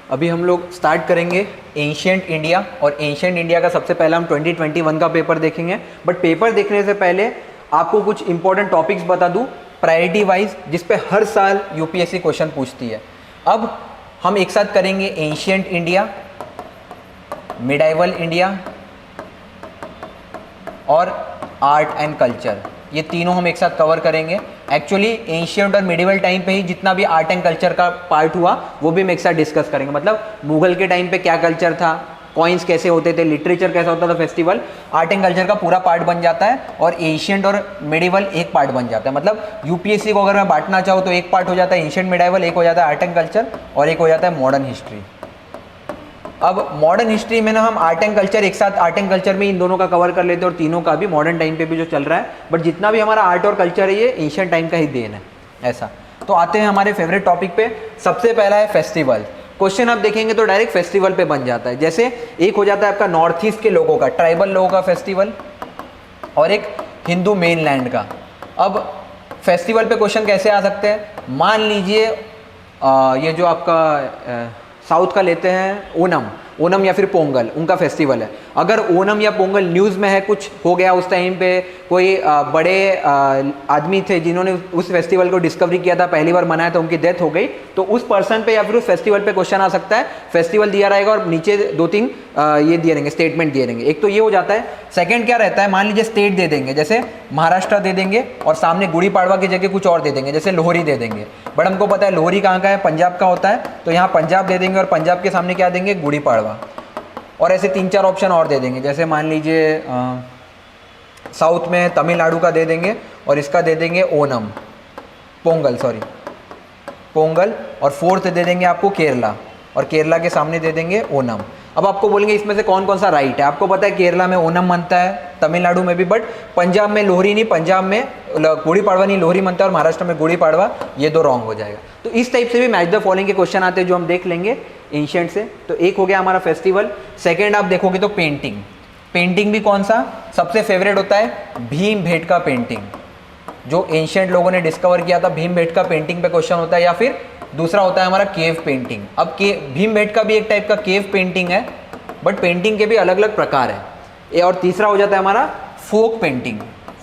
अभी हम लोग स्टार्ट करेंगे एंशियंट इंडिया, और एंशियंट इंडिया का सबसे पहला हम 2021 का पेपर देखेंगे। बट पेपर देखने से पहले आपको कुछ इंपॉर्टेंट टॉपिक्स बता दूं प्रायोरिटी वाइज, जिस पे हर साल यूपीएससी क्वेश्चन पूछती है। अब हम एक साथ करेंगे एंशियंट इंडिया, मिडाइवल इंडिया और आर्ट एंड कल्चर, ये तीनों हम एक साथ कवर करेंगे। एक्चुअली एंशियंट और मिडिवल टाइम पे ही जितना भी आर्ट एंड कल्चर का पार्ट हुआ वो भी हम एक साथ डिस्कस करेंगे। मतलब मुगल के टाइम पे क्या कल्चर था, कॉइन्स कैसे होते थे, लिटरेचर कैसा होता था, फेस्टिवल, आर्ट एंड कल्चर का पूरा पार्ट बन जाता है, और एंशियंट और मिडिवल एक पार्ट बन जाता है। मतलब यूपीएससी को अगर मैं बांटना चाहूँ तो एक पार्ट हो जाता है एंशियंट मिडाइवल, एक हो जाता है आर्ट एंड कल्चर, और एक हो जाता है मॉडर्न हिस्ट्री। अब मॉडर्न हिस्ट्री में ना हम आर्ट एंड कल्चर एक साथ, आर्ट एंड कल्चर में इन दोनों का कवर कर लेते हैं, और तीनों का भी मॉडर्न टाइम पे भी जो चल रहा है। बट जितना भी हमारा आर्ट और कल्चर है ये एंशियंट टाइम का ही देन है ऐसा। तो आते हैं हमारे फेवरेट टॉपिक पे। सबसे पहला है फेस्टिवल। क्वेश्चन आप देखेंगे तो डायरेक्ट फेस्टिवल पे बन जाता है। जैसे एक हो जाता है आपका नॉर्थ ईस्ट के लोगों का, ट्राइबल लोगों का फेस्टिवल, और एक हिंदू मेन लैंड का। अब फेस्टिवल पे क्वेश्चन कैसे आ सकते हैं, मान लीजिए ये जो आपका साउथ का लेते हैं ओनम या फिर पोंगल, उनका फेस्टिवल है। अगर ओनम या पोंगल न्यूज़ में है, कुछ हो गया उस टाइम पे, कोई बड़े आदमी थे जिन्होंने उस फेस्टिवल को डिस्कवरी किया था, पहली बार मनाया था, उनकी डेथ हो गई, तो उस पर्सन पे या फिर उस फेस्टिवल पे क्वेश्चन आ सकता है। फेस्टिवल दिया रहेगा और नीचे 2-3 ये दिए रहेंगे, स्टेटमेंट दिए रहेंगे। एक तो ये हो जाता है। सेकंड क्या रहता है, मान लीजिए स्टेट दे देंगे, जैसे महाराष्ट्र दे देंगे और सामने गुड़ी पाड़वा की जगह कुछ और दे देंगे, जैसे लोहरी दे देंगे। बट हमको पता है लोहरी कहाँ का है, पंजाब का होता है, तो यहाँ पंजाब दे देंगे और पंजाब के सामने क्या देंगे, गुड़ी पाड़वा। और ऐसे 3-4 ऑप्शन और दे देंगे, जैसे मान लीजिए साउथ में तमिलनाडु का दे देंगे और इसका दे देंगे पोंगल, और फोर्थ दे देंगे आपको केरला, और केरला के सामने दे देंगे ओनम। अब आपको बोलेंगे इसमें से कौन कौन सा राइट है। आपको पता है केरला में ओनम बनता है, तमिलनाडु में भी, बट पंजाब में लोहरी नहीं, पंजाब में गुड़ी पाड़वा नहीं, लोहरी बनता है, और महाराष्ट्र में गुड़ी पाड़वा, ये दो रॉन्ग हो जाएगा। तो इस टाइप से भी मैच द फॉलोइंग के क्वेश्चन आते हैं जो हम देख लेंगे एंशियंट से। तो एक हो गया हमारा फेस्टिवल। सेकेंड आप देखोगे तो पेंटिंग भी कौन सा सबसे फेवरेट होता है, भीमबेटका पेंटिंग, जो एंशियंट लोगों ने डिस्कवर किया था, भीमबेटका पेंटिंग पे क्वेश्चन होता है। या फिर दूसरा होता है हमारा केव पेंटिंग। अब भीमबेटका भी एक टाइप का केव पेंटिंग है, बट पेंटिंग के भी अलग अलग प्रकार है। और तीसरा हो जाता है हमारा फोक पेंटिंग।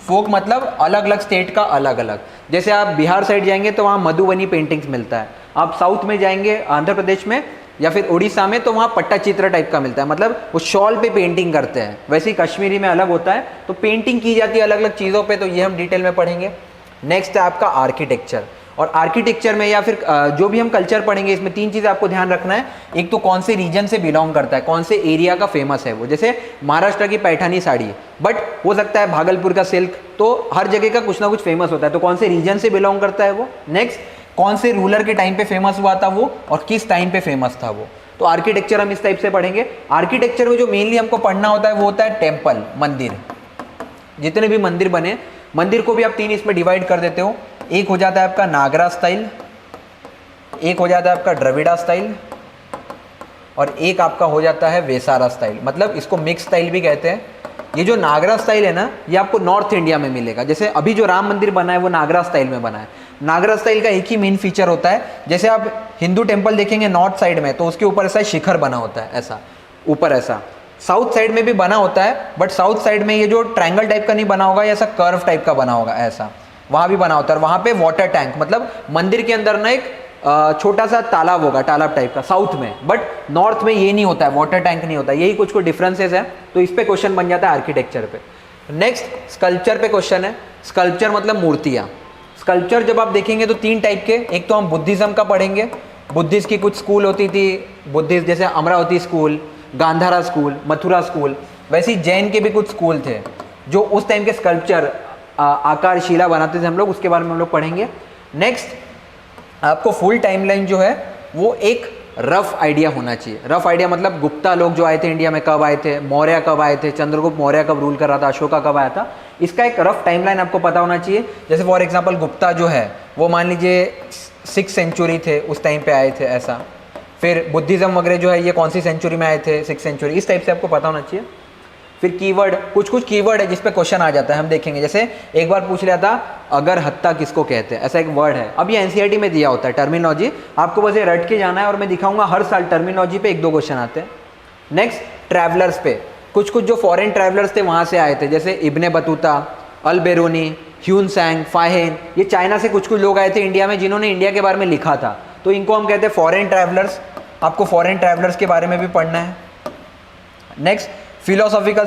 फोक मतलब अलग अलग स्टेट का अलग अलग, जैसे आप बिहार साइड जाएंगे तो वहाँ मधुबनी पेंटिंग्स मिलता है, आप साउथ में जाएंगे आंध्र प्रदेश में या फिर उड़ीसा में तो वहाँ पट्टा चित्र टाइप का मिलता है, मतलब वो शॉल पे पेंटिंग करते हैं। वैसे ही कश्मीरी में अलग होता है, तो पेंटिंग की जाती है अलग अलग चीज़ों पे, तो ये हम डिटेल में पढ़ेंगे। नेक्स्ट है आपका आर्किटेक्चर, और आर्किटेक्चर में या फिर जो भी हम कल्चर पढ़ेंगे इसमें 3 चीज़ें आपको ध्यान रखना है। एक तो कौन से रीजन से बिलोंग करता है, कौन से एरिया का फेमस है वो, जैसे महाराष्ट्र की पैठानी साड़ी, बट हो सकता है भागलपुर का सिल्क, तो हर जगह का कुछ ना कुछ फेमस होता है, तो कौन से रीजन से बिलोंग करता है वो। नेक्स्ट, कौन से रूलर के टाइम पे फेमस हुआ था वो, और किस टाइम पे फेमस था वो। तो आर्किटेक्चर हम इस टाइप से पढ़ेंगे। आर्किटेक्चर में जो मेनली हमको पढ़ना होता है वो होता है टेम्पल, मंदिर। जितने भी मंदिर बने, मंदिर को भी आप 3 इसमें डिवाइड कर देते हो। एक हो जाता है आपका नागरा स्टाइल, एक हो जाता है आपका द्रविड़ा स्टाइल, और एक आपका हो जाता है वेसारा स्टाइल, मतलब इसको मिक्स स्टाइल भी कहते हैं। ये जो नागरा स्टाइल है ना, ये आपको नॉर्थ इंडिया में मिलेगा। जैसे अभी जो राम मंदिर बना है वो नागरा स्टाइल में बना है। नागरा स्टाइल का एक ही मेन फीचर होता है, जैसे आप हिंदू टेम्पल देखेंगे नॉर्थ साइड में तो उसके ऊपर ऐसा शिखर बना होता है, ऐसा ऊपर ऐसा। साउथ साइड में भी बना होता है, बट साउथ साइड में ये जो ट्रायंगल टाइप का नहीं बना होगा, ऐसा कर्व टाइप का बना होगा, ऐसा वहाँ भी बना होता है। वहाँ पे वाटर टैंक, मतलब मंदिर के अंदर ना एक छोटा सा तालाब होगा, तालाब टाइप का, साउथ में। बट नॉर्थ में ये नहीं होता है, वाटर टैंक नहीं होता, यही कुछ डिफरेंसेस है। तो इस पे क्वेश्चन बन जाता है आर्किटेक्चर पे। नेक्स्ट स्कल्पचर पे क्वेश्चन है। स्कल्पचर मतलब मूर्तियाँ। स्कल्पचर जब आप देखेंगे तो 3 टाइप के, एक तो हम बुद्धिज्म का पढ़ेंगे। बुद्धिस्ट की कुछ स्कूल होती थी, बुद्धिस्ट जैसे Amaravati school, Gandhara school, Mathura school. वैसे ही जैन के भी कुछ स्कूल थे जो उस टाइम के स्कल्पचर आकार शिला बनाते थे हम लोग, उसके बारे में हम लोग पढ़ेंगे। नेक्स्ट आपको फुल टाइमलाइन जो है वो एक रफ आइडिया होना चाहिए। रफ आइडिया मतलब गुप्ता लोग जो आए थे इंडिया में कब आए थे, मौर्य कब आए थे, चंद्रगुप्त मौर्य कब रूल कर रहा था, अशोका कब आया था, इसका एक रफ टाइमलाइन आपको पता होना चाहिए। जैसे फॉर एग्जांपल गुप्ता जो है वो मान लीजिए 6th सेंचुरी थे, उस टाइम पे आए थे ऐसा। फिर बुद्धिज्म वगैरह जो है ये कौन सी सेंचुरी में आए थे, 6th सेंचुरी, इस टाइप से आपको पता होना चाहिए। फिर कीवर्ड, कुछ कुछ कीवर्ड है जिस पे क्वेश्चन आ जाता है, हम देखेंगे। जैसे एक बार पूछ लिया था अगर हत्ता किसको कहते हैं, ऐसा एक वर्ड है। अब ये एनसीईआरटी में दिया होता है टर्मिनोलॉजी, आपको बस ये रट के जाना है और मैं दिखाऊंगा हर साल टर्मिनोलॉजी पे 1-2 क्वेश्चन आते हैं। नेक्स्ट ट्रैवलर्स पे, कुछ कुछ जो फॉरेन ट्रैवलर्स थे वहाँ से आए थे, जैसे इब्ने बतूता, अल बेरूनी, ह्यून सैंग, फाहेन, ये चाइना से कुछ कुछ लोग आए थे इंडिया में जिन्होंने इंडिया के बारे में लिखा था, तो इनको हम कहते हैं फॉरेन ट्रैवलर्स। आपको फॉरेन ट्रैवलर्स के बारे में भी पढ़ना है। नेक्स्ट फिलोसॉफिकल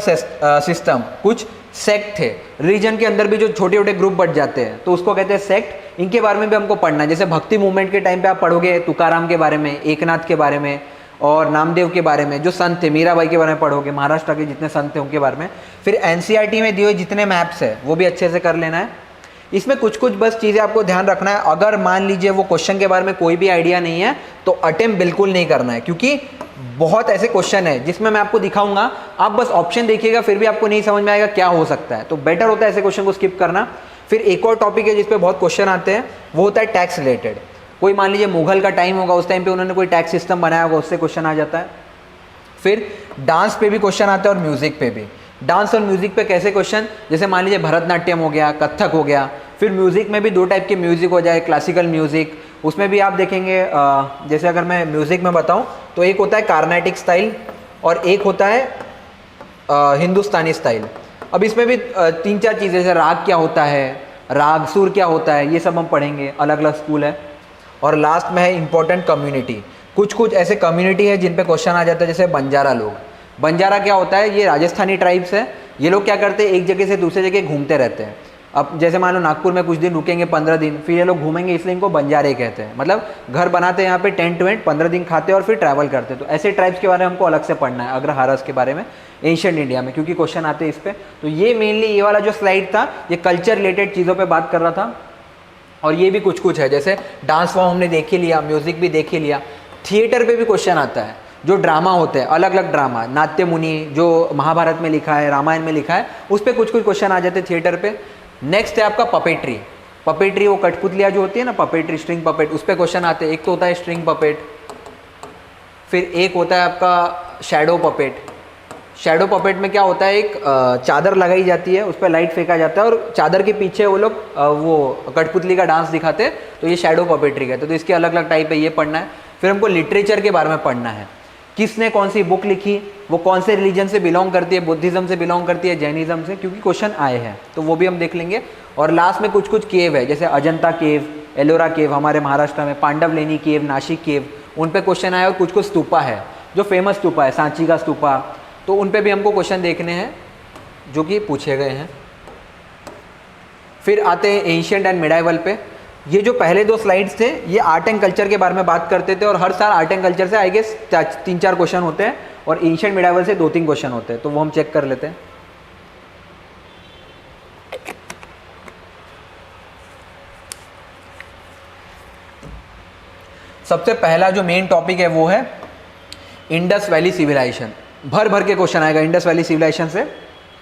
सिस्टम, कुछ सेक्ट थे, रिलीजन के अंदर भी जो छोटे छोटे ग्रुप बट जाते हैं तो उसको कहते हैं सेक्ट, इनके बारे में भी हमको पढ़ना है। जैसे भक्ति मूवमेंट के टाइम पे आप पढ़ोगे तुकाराम के बारे में, एकनाथ के बारे में और नामदेव के बारे में, जो संत थे मीराबाई के बारे में पढ़ोगे, महाराष्ट्र के जितने संत थे उनके बारे में। फिर एनसीईआरटी में दिए हुए जितने मैप्स है वो भी अच्छे से कर लेना है। इसमें कुछ कुछ बस चीज़ें आपको ध्यान रखना है, अगर मान लीजिए वो क्वेश्चन के बारे में कोई भी आइडिया नहीं है तो अटेम्प्ट बिल्कुल नहीं करना है, क्योंकि बहुत ऐसे क्वेश्चन है जिसमें मैं आपको दिखाऊंगा, आप बस ऑप्शन देखिएगा फिर भी आपको नहीं समझ में आएगा क्या हो सकता है, तो बेटर होता है ऐसे क्वेश्चन को स्किप करना। फिर एक और टॉपिक है जिसपे बहुत क्वेश्चन आते हैं, वो होता है टैक्स रिलेटेड। कोई मान लीजिए मुगल का टाइम होगा, उस टाइम पे उन्होंने कोई टैक्स सिस्टम बनाया होगा, उससे क्वेश्चन आ जाता है। फिर डांस पे भी क्वेश्चन आते हैं और म्यूजिक पे भी। डांस और म्यूजिक पे कैसे क्वेश्चन, जैसे मान लीजिए भरतनाट्यम हो गया, कथक हो गया। फिर म्यूजिक में भी 2 टाइप के म्यूजिक हो जाए, क्लासिकल म्यूजिक, उसमें भी आप देखेंगे जैसे अगर मैं म्यूजिक में बताऊं तो एक होता है कार्नेटिक स्टाइल और एक होता है हिंदुस्तानी स्टाइल। अब इसमें भी 3-4 चीज़ें, जैसे राग क्या होता है, राग सुर क्या होता है, ये सब हम पढ़ेंगे, अलग अलग स्कूल है। और लास्ट में है इंपॉर्टेंट कम्युनिटी, कुछ कुछ ऐसे कम्युनिटी है जिन पे क्वेश्चन आ जाता है, जैसे बंजारा लोग। बंजारा क्या होता है, ये राजस्थानी ट्राइब्स है, ये लोग क्या करते हैं एक जगह से दूसरे जगह घूमते रहते हैं। अब जैसे मान लो नागपुर में कुछ दिन रुकेंगे 15 दिन, फिर ये लोग घूमेंगे, इसलिए इनको बंजारे कहते हैं। मतलब घर बनाते हैं यहाँ पे, टेंट वेंट, 15 दिन खाते हैं और फिर ट्रैवल करते हैं। तो ऐसे ट्राइब्स के बारे में हमको अलग से पढ़ना है, अग्रहारस के बारे में, एंशिएंट इंडिया में, क्योंकि क्वेश्चन आते हैं इस पर। तो ये मेनली ये वाला जो स्लाइड था ये कल्चर रिलेटेड चीज़ों पर बात कर रहा था। और ये भी कुछ कुछ है, जैसे डांस फॉर्म हमने देख ही लिया, म्यूजिक भी देख ही लिया। थिएटर पे भी क्वेश्चन आता है, जो ड्रामा होते हैं, अलग अलग ड्रामा, नाट्य मुनि जो महाभारत में लिखा है, रामायण में लिखा है, उस पर कुछ कुछ क्वेश्चन आ जाते हैं थिएटर पे। नेक्स्ट है आपका पपेट्री। पपेट्री वो कठपुतलियाँ जो होती है ना, पपेट्री, स्ट्रिंग पपेट, उस पर क्वेश्चन आते हैं। एक तो होता है स्ट्रिंग पपेट, फिर एक होता है आपका शैडो पपेट। शैडो पपेट में क्या होता है, एक चादर लगाई जाती है, उस पर लाइट फेंका जाता है और चादर के पीछे वो लोग वो कठपुतली का डांस दिखाते हैं, तो ये शैडो पपेट्री कहते हैं। तो इसके अलग अलग टाइप है, ये पढ़ना है। फिर हमको लिटरेचर के बारे में पढ़ना है, किसने कौन सी बुक लिखी, वो कौन से रिलीजन से बिलोंग करती है, बुद्धिज्म से बिलोंग करती है, जैनिज्म से, क्योंकि क्वेश्चन आए हैं, तो वो भी हम देख लेंगे। और लास्ट में कुछ कुछ केव है, जैसे अजंता केव, एलोरा केव हमारे महाराष्ट्र में, पांडवलेनी केव, नासिक केव, उन पे क्वेश्चन आए। और कुछ कुछ स्तूपा है, जो फेमस स्तूपा है, सांची का स्तूपा, तो उन पे भी हमको क्वेश्चन देखने हैं जो कि पूछे गए हैं। फिर आते हैं एंशिएंट एंड मिडाइवल पे। ये जो पहले 2 स्लाइड्स थे ये आर्ट एंड कल्चर के बारे में बात करते थे, और हर साल आर्ट एंड कल्चर से आई गेस 3-4 क्वेश्चन होते हैं, और एंशिएंट मिडाइवल से 2-3 क्वेश्चन होते हैं, तो वो हम चेक कर लेते हैं। सबसे पहला जो मेन टॉपिक है वो है इंडस वैली सिविलाइजेशन। भर भर के क्वेश्चन आएगा इंडस वैली सिविलाइजेशन से।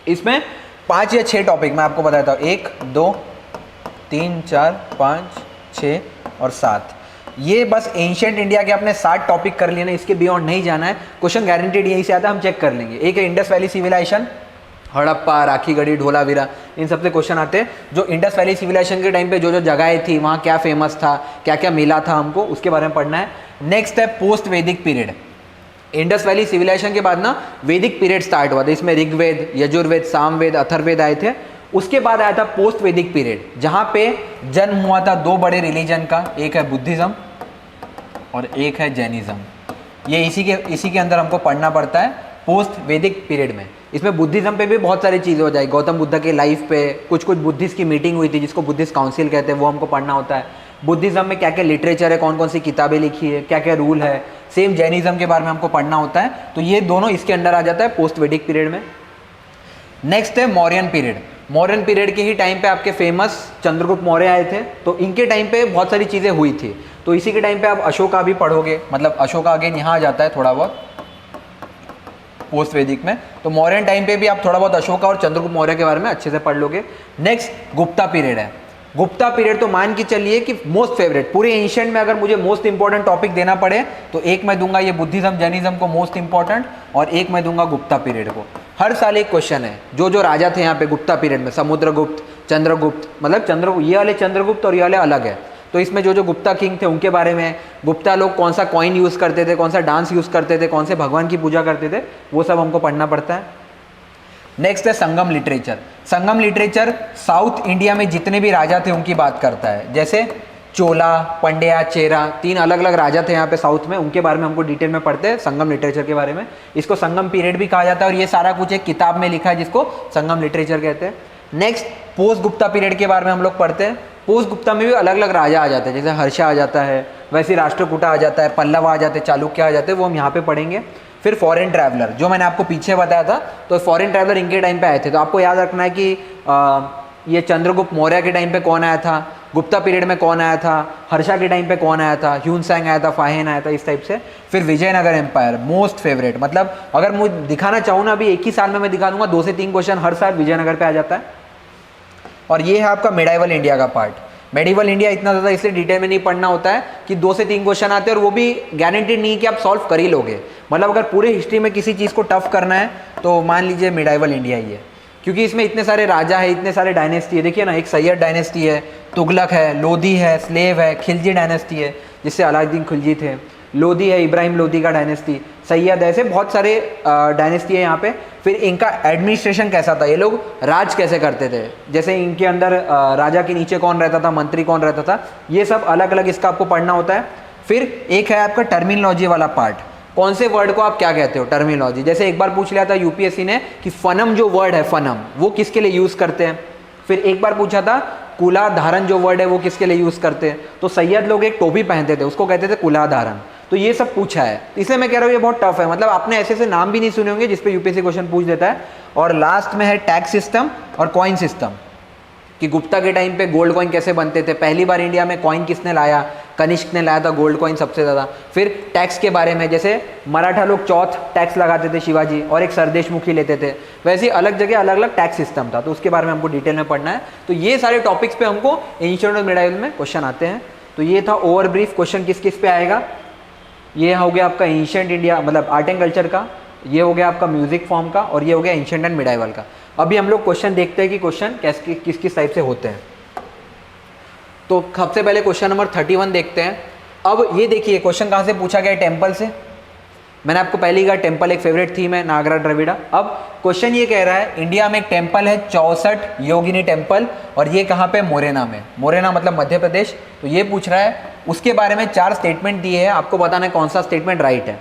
इसमें 5 या 6 टॉपिक मैं आपको बताता हूँ, 1, 2, 3, 4, 5, 6 और 7। ये बस एंशिएंट इंडिया के आपने 7 टॉपिक कर लिए ना, इसके बियॉन्ड नहीं जाना है। क्वेश्चन गारंटेड यहीं से आता है, हम चेक कर लेंगे। एक है Indus valley civilisation, Harappa, Rakhigarhi, Dholavira, इन सबसे क्वेश्चन आते हैं। जो इंडस वैली सिविलाइजेशन के टाइम पे जो जो जगहें थी, वहाँ क्या फेमस था, क्या क्या मिला था हमको, उसके बारे में पढ़ना है। नेक्स्ट है पोस्ट वैदिक पीरियड। इंडस वैली सिविलाइजेशन के बाद ना वैदिक पीरियड स्टार्ट हुआ था, इसमें ऋग्वेद, यजुर्वेद, सामवेद, अथर्ववेद आए थे। उसके बाद आया था पोस्ट वैदिक पीरियड, जहाँ पे जन्म हुआ था 2 बड़े रिलीजन का, एक है बुद्धिज्म और एक है जैनिज्म। ये इसी के अंदर हमको पढ़ना पड़ता है पोस्ट वैदिक पीरियड में। इसमें बुद्धिज्म पे भी बहुत सारी चीज़ें हो जाए, गौतम बुद्ध के लाइफ पे कुछ कुछ बुद्धिस्ट की मीटिंग हुई थी जिसको बुद्धिस्ट काउंसिल कहते हैं, वो हमको पढ़ना होता है। बुद्धिज्म में क्या क्या लिटरेचर है, कौन कौन सी किताबें लिखी है, क्या क्या रूल है। सेम जैनिज्म के बारे में हमको पढ़ना होता है, तो ये दोनों इसके अंडर आ जाता है पोस्ट वैदिक पीरियड में। नेक्स्ट है मौर्यन पीरियड। मौर्यन पीरियड के ही टाइम पे आपके फेमस चंद्रगुप्त मौर्य आए थे, तो इनके टाइम पे बहुत सारी चीज़ें हुई थी। तो इसी के टाइम पे आप अशोका भी पढ़ोगे, मतलब अशोका अगेन यहाँ आ जाता है थोड़ा बहुत पोस्ट वैदिक में। तो मौर्यन टाइम पे भी आप थोड़ा बहुत अशोका और चंद्रगुप्त मौर्य के बारे में अच्छे से पढ़ लोगे। नेक्स्ट गुप्ता पीरियड है। गुप्ता पीरियड तो मान के चलिए कि मोस्ट फेवरेट पूरे एंशिएंट में, अगर मुझे मोस्ट इंपॉर्टेंट टॉपिक देना पड़े तो एक मैं दूंगा ये बुद्धिज्म जैनिज्म को मोस्ट इंपॉर्टेंट, और एक मैं दूंगा गुप्ता पीरियड को। हर साल एक क्वेश्चन है। जो जो राजा थे यहाँ पे गुप्ता पीरियड में, समुद्रगुप्त, चंद्रगुप्त, मतलब ये वाले चंद्रगुप्त और ये वाले अलग है, तो इसमें जो जो गुप्ता किंग थे उनके बारे में, गुप्ता लोग कौन सा कॉइन यूज़ करते थे, कौन सा डांस यूज़ करते थे, कौन से भगवान की पूजा करते थे, वो सब हमको पढ़ना पड़ता है। नेक्स्ट है संगम लिटरेचर। संगम लिटरेचर साउथ इंडिया में जितने भी राजा थे उनकी बात करता है, जैसे चोला, पंड्या, चेरा, 3 अलग अलग राजा थे यहाँ पे साउथ में, उनके बारे में हमको डिटेल में पढ़ते हैं संगम लिटरेचर के बारे में। इसको संगम पीरियड भी कहा जाता है और ये सारा कुछ एक किताब में लिखा है जिसको संगम लिटरेचर कहते हैं। नेक्स्ट पोस्ट गुप्ता पीरियड के बारे में हम लोग पढ़ते हैं। पोस्ट गुप्ता में भी अलग अलग राजा आ जाते हैं, जैसे हर्षा आ जाता है, वैसे राष्ट्रकूटा आ जाता है, पल्लव आ जाते हैं, चालुक्य आ जाते हैं, वो हम यहाँ पे पढ़ेंगे। फिर फॉरेन ट्रैवलर, जो मैंने आपको पीछे बताया था, तो फॉरेन ट्रैवलर इनके टाइम पे आए थे, तो आपको याद रखना है कि ये चंद्रगुप्त मौर्य के टाइम पे कौन आया था, गुप्ता पीरियड में कौन आया था, हर्षा के टाइम पे कौन आया था, ह्यूनसैंग आया था, फाहिन आया था, इस टाइप से। फिर विजयनगर एम्पायर, मोस्ट फेवरेट, मतलब अगर मुझे दिखाना चाहूँ ना, अभी एक ही साल में मैं दिखा दूंगा 2 से 3 क्वेश्चन हर साल विजयनगर पे आ जाता है। और ये है आपका मेडाइवल इंडिया का पार्ट। मेडिवल इंडिया इतना ज़्यादा इसलिए डिटेल में नहीं पढ़ना होता है कि 2 से 3 क्वेश्चन आते हैं और वो भी गारंटेड नहीं कि आप सॉल्व कर ही लोगे। मतलब अगर पूरे हिस्ट्री में किसी चीज़ को टफ करना है तो मान लीजिए मेडाइवल इंडिया ही है, क्योंकि इसमें इतने सारे राजा है, इतने सारे डायनेस्टी है। देखिए ना, एक सैयद डायनेस्टी है, तुगलक है, लोधी है, स्लेव है, खिलजी डायनेस्टी है जिससे अलाउद्दीन खिलजी थे, लोधी है, इब्राहिम लोधी का डायनेस्टी, सैयद है, ऐसे बहुत सारे डायनेस्टी है यहाँ पे। फिर इनका एडमिनिस्ट्रेशन कैसा था, ये लोग राज कैसे करते थे, जैसे इनके अंदर राजा के नीचे कौन रहता था, मंत्री कौन रहता था, ये सब अलग अलग इसका आपको पढ़ना होता है। फिर एक है आपका टर्मिनोलॉजी वाला पार्ट, कौन से वर्ड को आप क्या कहते हो, टर्मिनोलॉजी। जैसे एक बार पूछ लिया था यूपीएससी ने कि फनम जो वर्ड है, फनम वो किसके लिए यूज़ करते हैं। फिर एक बार पूछा था कुला धारण जो वर्ड है वो किसके लिए यूज़ करते हैं, तो सैयद लोग एक टोपी पहनते थे उसको कहते थे कुला धारण। तो ये सब पूछा है, इसलिए मैं कह रहा हूँ ये बहुत टफ है, मतलब आपने ऐसे ऐसे नाम भी नहीं सुने होंगे जिसपे यूपीएससी क्वेश्चन पूछ देता है। और लास्ट में है टैक्स सिस्टम और कॉइन सिस्टम, कि गुप्ता के टाइम पे गोल्ड कॉइन कैसे बनते थे, पहली बार इंडिया में कॉइन किसने लाया, कनिष्क ने लाया था गोल्ड कॉइन सबसे ज़्यादा। फिर टैक्स के बारे में, जैसे मराठा लोग चौथ टैक्स लगाते थे शिवाजी और एक सरदेशमुखी लेते थे, वैसे अलग जगह अलग अलग टैक्स सिस्टम था, तो उसके बारे में हमको डिटेल में पढ़ना है। तो ये सारे टॉपिक्स पे हमको एंशिएंट और मिडाइवल में क्वेश्चन आते हैं। तो ये था ओवर ब्रीफ क्वेश्चन किस किस पे आएगा। ये हो गया आपका एंशिएंट इंडिया मतलब आर्ट एंड कल्चर का, ये हो गया आपका म्यूजिक फॉर्म का, और ये हो गया एंशिएंट एंड मिडाइवल का। अभी हम लोग क्वेश्चन देखते हैं कि क्वेश्चन किस किस टाइप से होते हैं। तो सबसे पहले क्वेश्चन नंबर 31 देखते हैं। अब ये देखिए क्वेश्चन कहाँ से पूछा गया है, टेम्पल से। मैंने आपको पहले ही कहा टेम्पल एक फेवरेट थीम है, नागरा द्रविड़ा। अब क्वेश्चन ये कह रहा है इंडिया में एक टेम्पल है 64 योगिनी टेम्पल, और ये कहाँ पे, मोरेना में। मोरेना मतलब मध्य प्रदेश। तो ये पूछ रहा है उसके बारे में 4 स्टेटमेंट दिए हैं, आपको बताना है कौन सा स्टेटमेंट राइट है।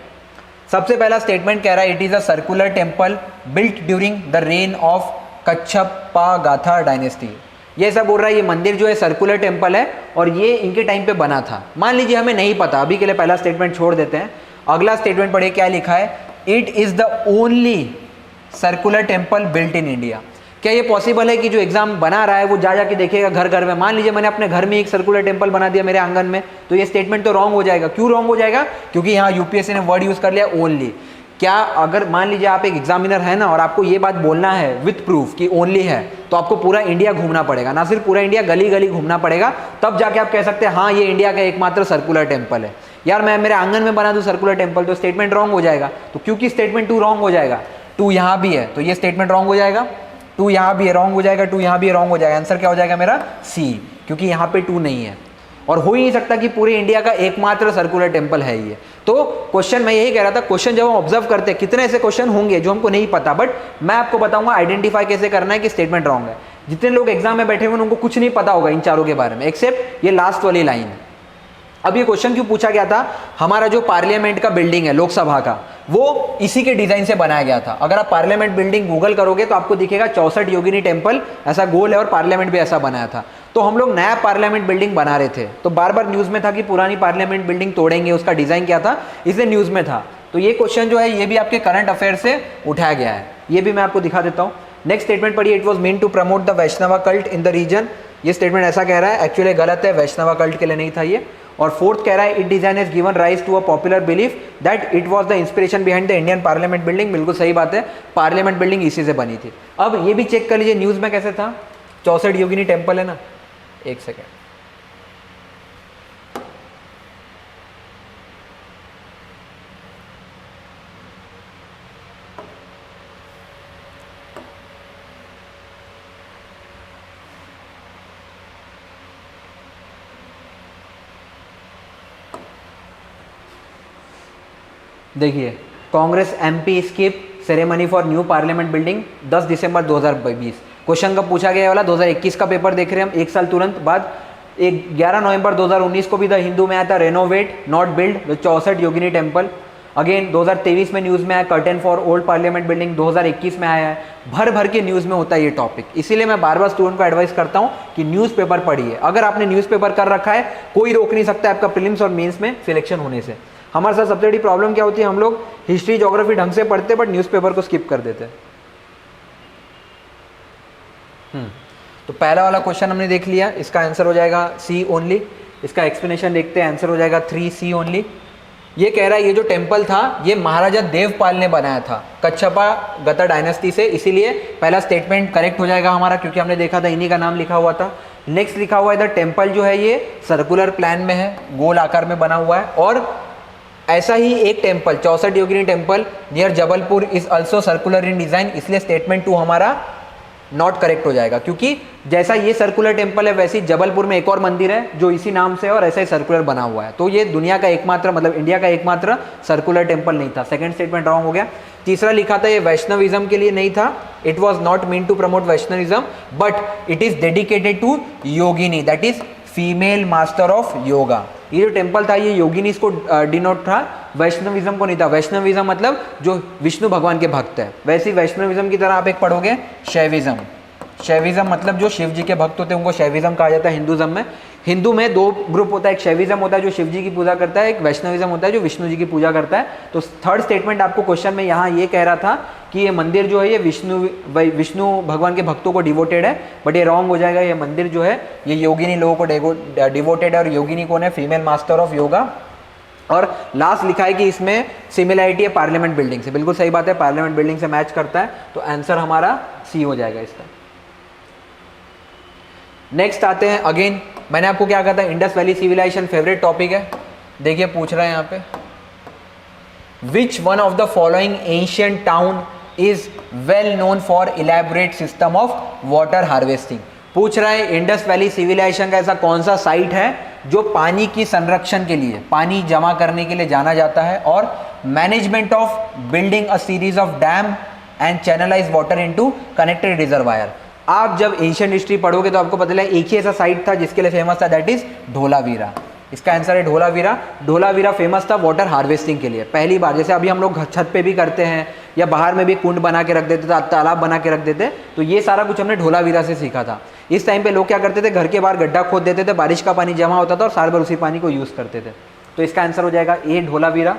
सबसे पहला स्टेटमेंट कह रहा है it is a circular temple built during the reign of Kachchhapaghata dynasty. ये सब बोल रहा है ये मंदिर जो है सर्कुलर टेम्पल है और ये इनके टाइम पे बना था। मान लीजिए हमें नहीं पता, अभी के लिए पहला स्टेटमेंट छोड़ देते हैं। अगला स्टेटमेंट पढ़िए क्या लिखा है, it is the only circular temple built in India. क्या ये पॉसिबल है कि जो एग्जाम बना रहा है वो जा जाके देखेगा घर घर में। मान लीजिए मैंने अपने घर में एक सर्कुलर टेम्पल बना दिया मेरे आंगन में, तो ये स्टेटमेंट तो रॉन्ग हो जाएगा। क्यों रॉन्ग हो जाएगा, क्योंकि यहाँ यूपीएससी ने वर्ड यूज कर लिया ओनली। क्या अगर मान लीजिए आप एक एग्जामिनर है ना और आपको ये बात बोलना है विथ प्रूफ कि ओनली है, तो आपको पूरा इंडिया घूमना पड़ेगा, ना सिर्फ पूरा इंडिया, गली गली घूमना पड़ेगा, तब जाके आप कह सकते हैं हाँ ये इंडिया का एकमात्र सर्कुलर टेम्पल है। यार मैं मेरे आंगन में बना दूं सर्कुलर टेम्पल तो स्टेटमेंट रॉन्ग हो जाएगा। तो क्योंकि स्टेटमेंट 2 रॉन्ग हो जाएगा, 2 यहाँ भी है तो ये स्टेटमेंट रॉन्ग हो जाएगा, 2 यहाँ भी है रॉन्ग हो जाएगा, 2 यहाँ भी रॉन्ग हो जाएगा। आंसर क्या हो जाएगा मेरा, सी, क्योंकि यहाँ पे 2 नहीं है और हो ही नहीं सकता कि पूरे इंडिया का एकमात्र सर्कुलर टेम्पल है ये। तो क्वेश्चन मैं यही कह रहा था, क्वेश्चन जब हम ऑब्जर्व करते हैं कितने ऐसे क्वेश्चन होंगे जो हमको नहीं पता, बट मैं आपको बताऊंगा आइडेंटिफाई कैसे करना है कि स्टेटमेंट रॉन्ग है। जितने लोग एग्जाम में बैठे हुए उनको कुछ नहीं पता होगा इन चारों के बारे में एक्सेप्ट ये लास्ट वाली लाइन। अब ये क्वेश्चन क्यों पूछा गया था, हमारा जो पार्लियामेंट का बिल्डिंग है लोकसभा का, वो इसी के डिजाइन से बनाया गया था। अगर आप पार्लियामेंट बिल्डिंग गूगल करोगे तो आपको दिखेगा 64 योगिनी टेम्पल ऐसा गोल है और पार्लियामेंट भी ऐसा बनाया था। तो हम लोग नया पार्लियामेंट बिल्डिंग बना रहे थे, तो बार बार न्यूज में था कि पुरानी पार्लियामेंट बिल्डिंग तोड़ेंगे, उसका डिजाइन क्या था, इसलिए न्यूज में था। तो ये क्वेश्चन जो है ये भी आपके करंट अफेयर से उठाया गया है, ये भी मैं आपको दिखा देता हूँ। नेक्स्ट स्टेटमेंट पढ़िए, it was mean to promote the Vaishnava cult in the region. ये स्टेटमेंट ऐसा कह रहा है, एक्चुअली गलत है, वैष्णवा कल्ट के लिए नहीं था ये। और फोर्थ कह रहा है it design has given rise to a popular belief that it was the inspiration behind the Indian parliament building. बिल्कुल सही बात है, पार्लियामेंट बिल्डिंग इसी से बनी थी। अब ये भी चेक कर लीजिए न्यूज में कैसे था, 64 योगिनी टेम्पल है ना, एक सेकेंड, देखिए, Congress MP skip ceremony for new parliament building 10 December 2020। Question कब पूछा गया वाला? 2021 का पेपर देख रहे हैं हम, एक साल तुरंत बाद। 11 नवंबर 2019 को भी द हिंदू में आया था, renovate not build the 64 Yogini temple. Again 2023 में न्यूज़ में आया, curtain for old parliament building 2021 में आया है। भर भर के न्यूज़ में होता है ये टॉपिक, इसीलिए मैं बार बार स्टूडेंट को एडवाइस करता हूँ कि न्यूज़पेपर पढ़िए। अगर आपने न्यूज़पेपर कर रखा है, कोई रोक नहीं सकता आपका प्रीलिम्स और मेंस में सिलेक्शन होने से। हमारे साथ सबसे बड़ी प्रॉब्लम क्या होती है, हम लोग हिस्ट्री ज्योग्राफी ढंग से पढ़ते बट न्यूज़पेपर को स्किप कर देते। तो पहला वाला क्वेश्चन हमने देख लिया, इसका आंसर हो जाएगा सी ओनली। इसका एक्सप्लेनेशन देखते हैं, आंसर हो जाएगा 3C ओनली। ये कह रहा है ये जो टेम्पल था ये महाराजा देवपाल ने बनाया था कच्छपा गता डायनेस्टी से, इसीलिए पहला स्टेटमेंट करेक्ट हो जाएगा हमारा, क्योंकि हमने देखा था इन्हीं का नाम लिखा हुआ था। नेक्स्ट लिखा हुआ है द टेम्पल जो है ये सर्कुलर प्लान में है, गोल आकार में बना हुआ है। और ऐसा ही एक temple 64 Yogini temple near Jabalpur is also circular in design, इसलिए स्टेटमेंट 2 हमारा नॉट करेक्ट हो जाएगा, क्योंकि जैसा ये सर्कुलर टेम्पल है वैसे ही जबलपुर में एक और मंदिर है जो इसी नाम से है और ऐसा ही सर्कुलर बना हुआ है। तो ये दुनिया का एकमात्र, मतलब इंडिया का एकमात्र सर्कुलर टेम्पल नहीं था। सेकंड स्टेटमेंट रॉन्ग हो गया। तीसरा लिखा था ये वैष्णविज्म के लिए नहीं था, it was not mean to promote Vaishnavism but it is dedicated to yogini, that is female master of yoga. ये जो टेम्पल था ये योगिनी को डिनोट था, वैष्णविज्म को नहीं था। वैष्णविज्म मतलब जो विष्णु भगवान के भक्त है, वैसे ही वैष्णविज्म की तरह आप एक पढ़ोगे शैविज्म। शैविज्म मतलब जो शिव जी के भक्त होते हैं उनको शैविज्म कहा जाता है हिंदुज्म में। हिंदू में 2 ग्रुप होता है, एक शैविज्म होता है जो शिव जी की पूजा करता है, एक वैष्णविज्म होता है जो विष्णु जी की पूजा करता है। तो थर्ड स्टेटमेंट आपको क्वेश्चन में यहाँ ये कह रहा था कि ये मंदिर जो है ये विष्णु भगवान के भक्तों को डिवोटेड है, बट ये रॉन्ग हो जाएगा। ये मंदिर जो है ये योगिनी लोगों को डिवोटेड है, और योगिनी कौन है? Female master of yoga. और लास्ट लिखा है कि इसमें सिमिलैरिटी है पार्लियामेंट बिल्डिंग से, बिल्कुल सही बात है, पार्लियामेंट बिल्डिंग से मैच करता है, तो आंसर हमारा सी हो जाएगा इसका। नेक्स्ट आते हैं, अगेन मैंने आपको क्या कहा था, Indus valley civilization favourite topic है। देखिए पूछ रहा है यहाँ पे, which one of the following ancient town is well known for elaborate system of water harvesting. पूछ रहा है इंडस वैली सिविलाइजेशन का ऐसा कौन सा साइट है जो पानी की संरक्षण के लिए, पानी जमा करने के लिए जाना जाता है, और management of building a series of dam and channelize water into connected reservoir. आप जब एशियन हिस्ट्री पढ़ोगे तो आपको पता चला एक ही ऐसा साइट था जिसके लिए फेमस था, दैट इज धोलावीरा। इसका आंसर है धोलावीरा। धोलावीरा फेमस था वाटर हार्वेस्टिंग के लिए। पहली बार, जैसे अभी हम लोग छत पे भी करते हैं या बाहर में भी कुंड बना के रख देते थे, तालाब बना के रख देते, तो ये सारा कुछ हमने धोलावीरा से सीखा था। इस टाइम पे लोग क्या करते थे, घर के बाहर गड्ढा खोद देते थे, बारिश का पानी जमा होता था और साल भर उसी पानी को यूज करते थे। तो इसका आंसर हो जाएगा ए, धोलावीरा।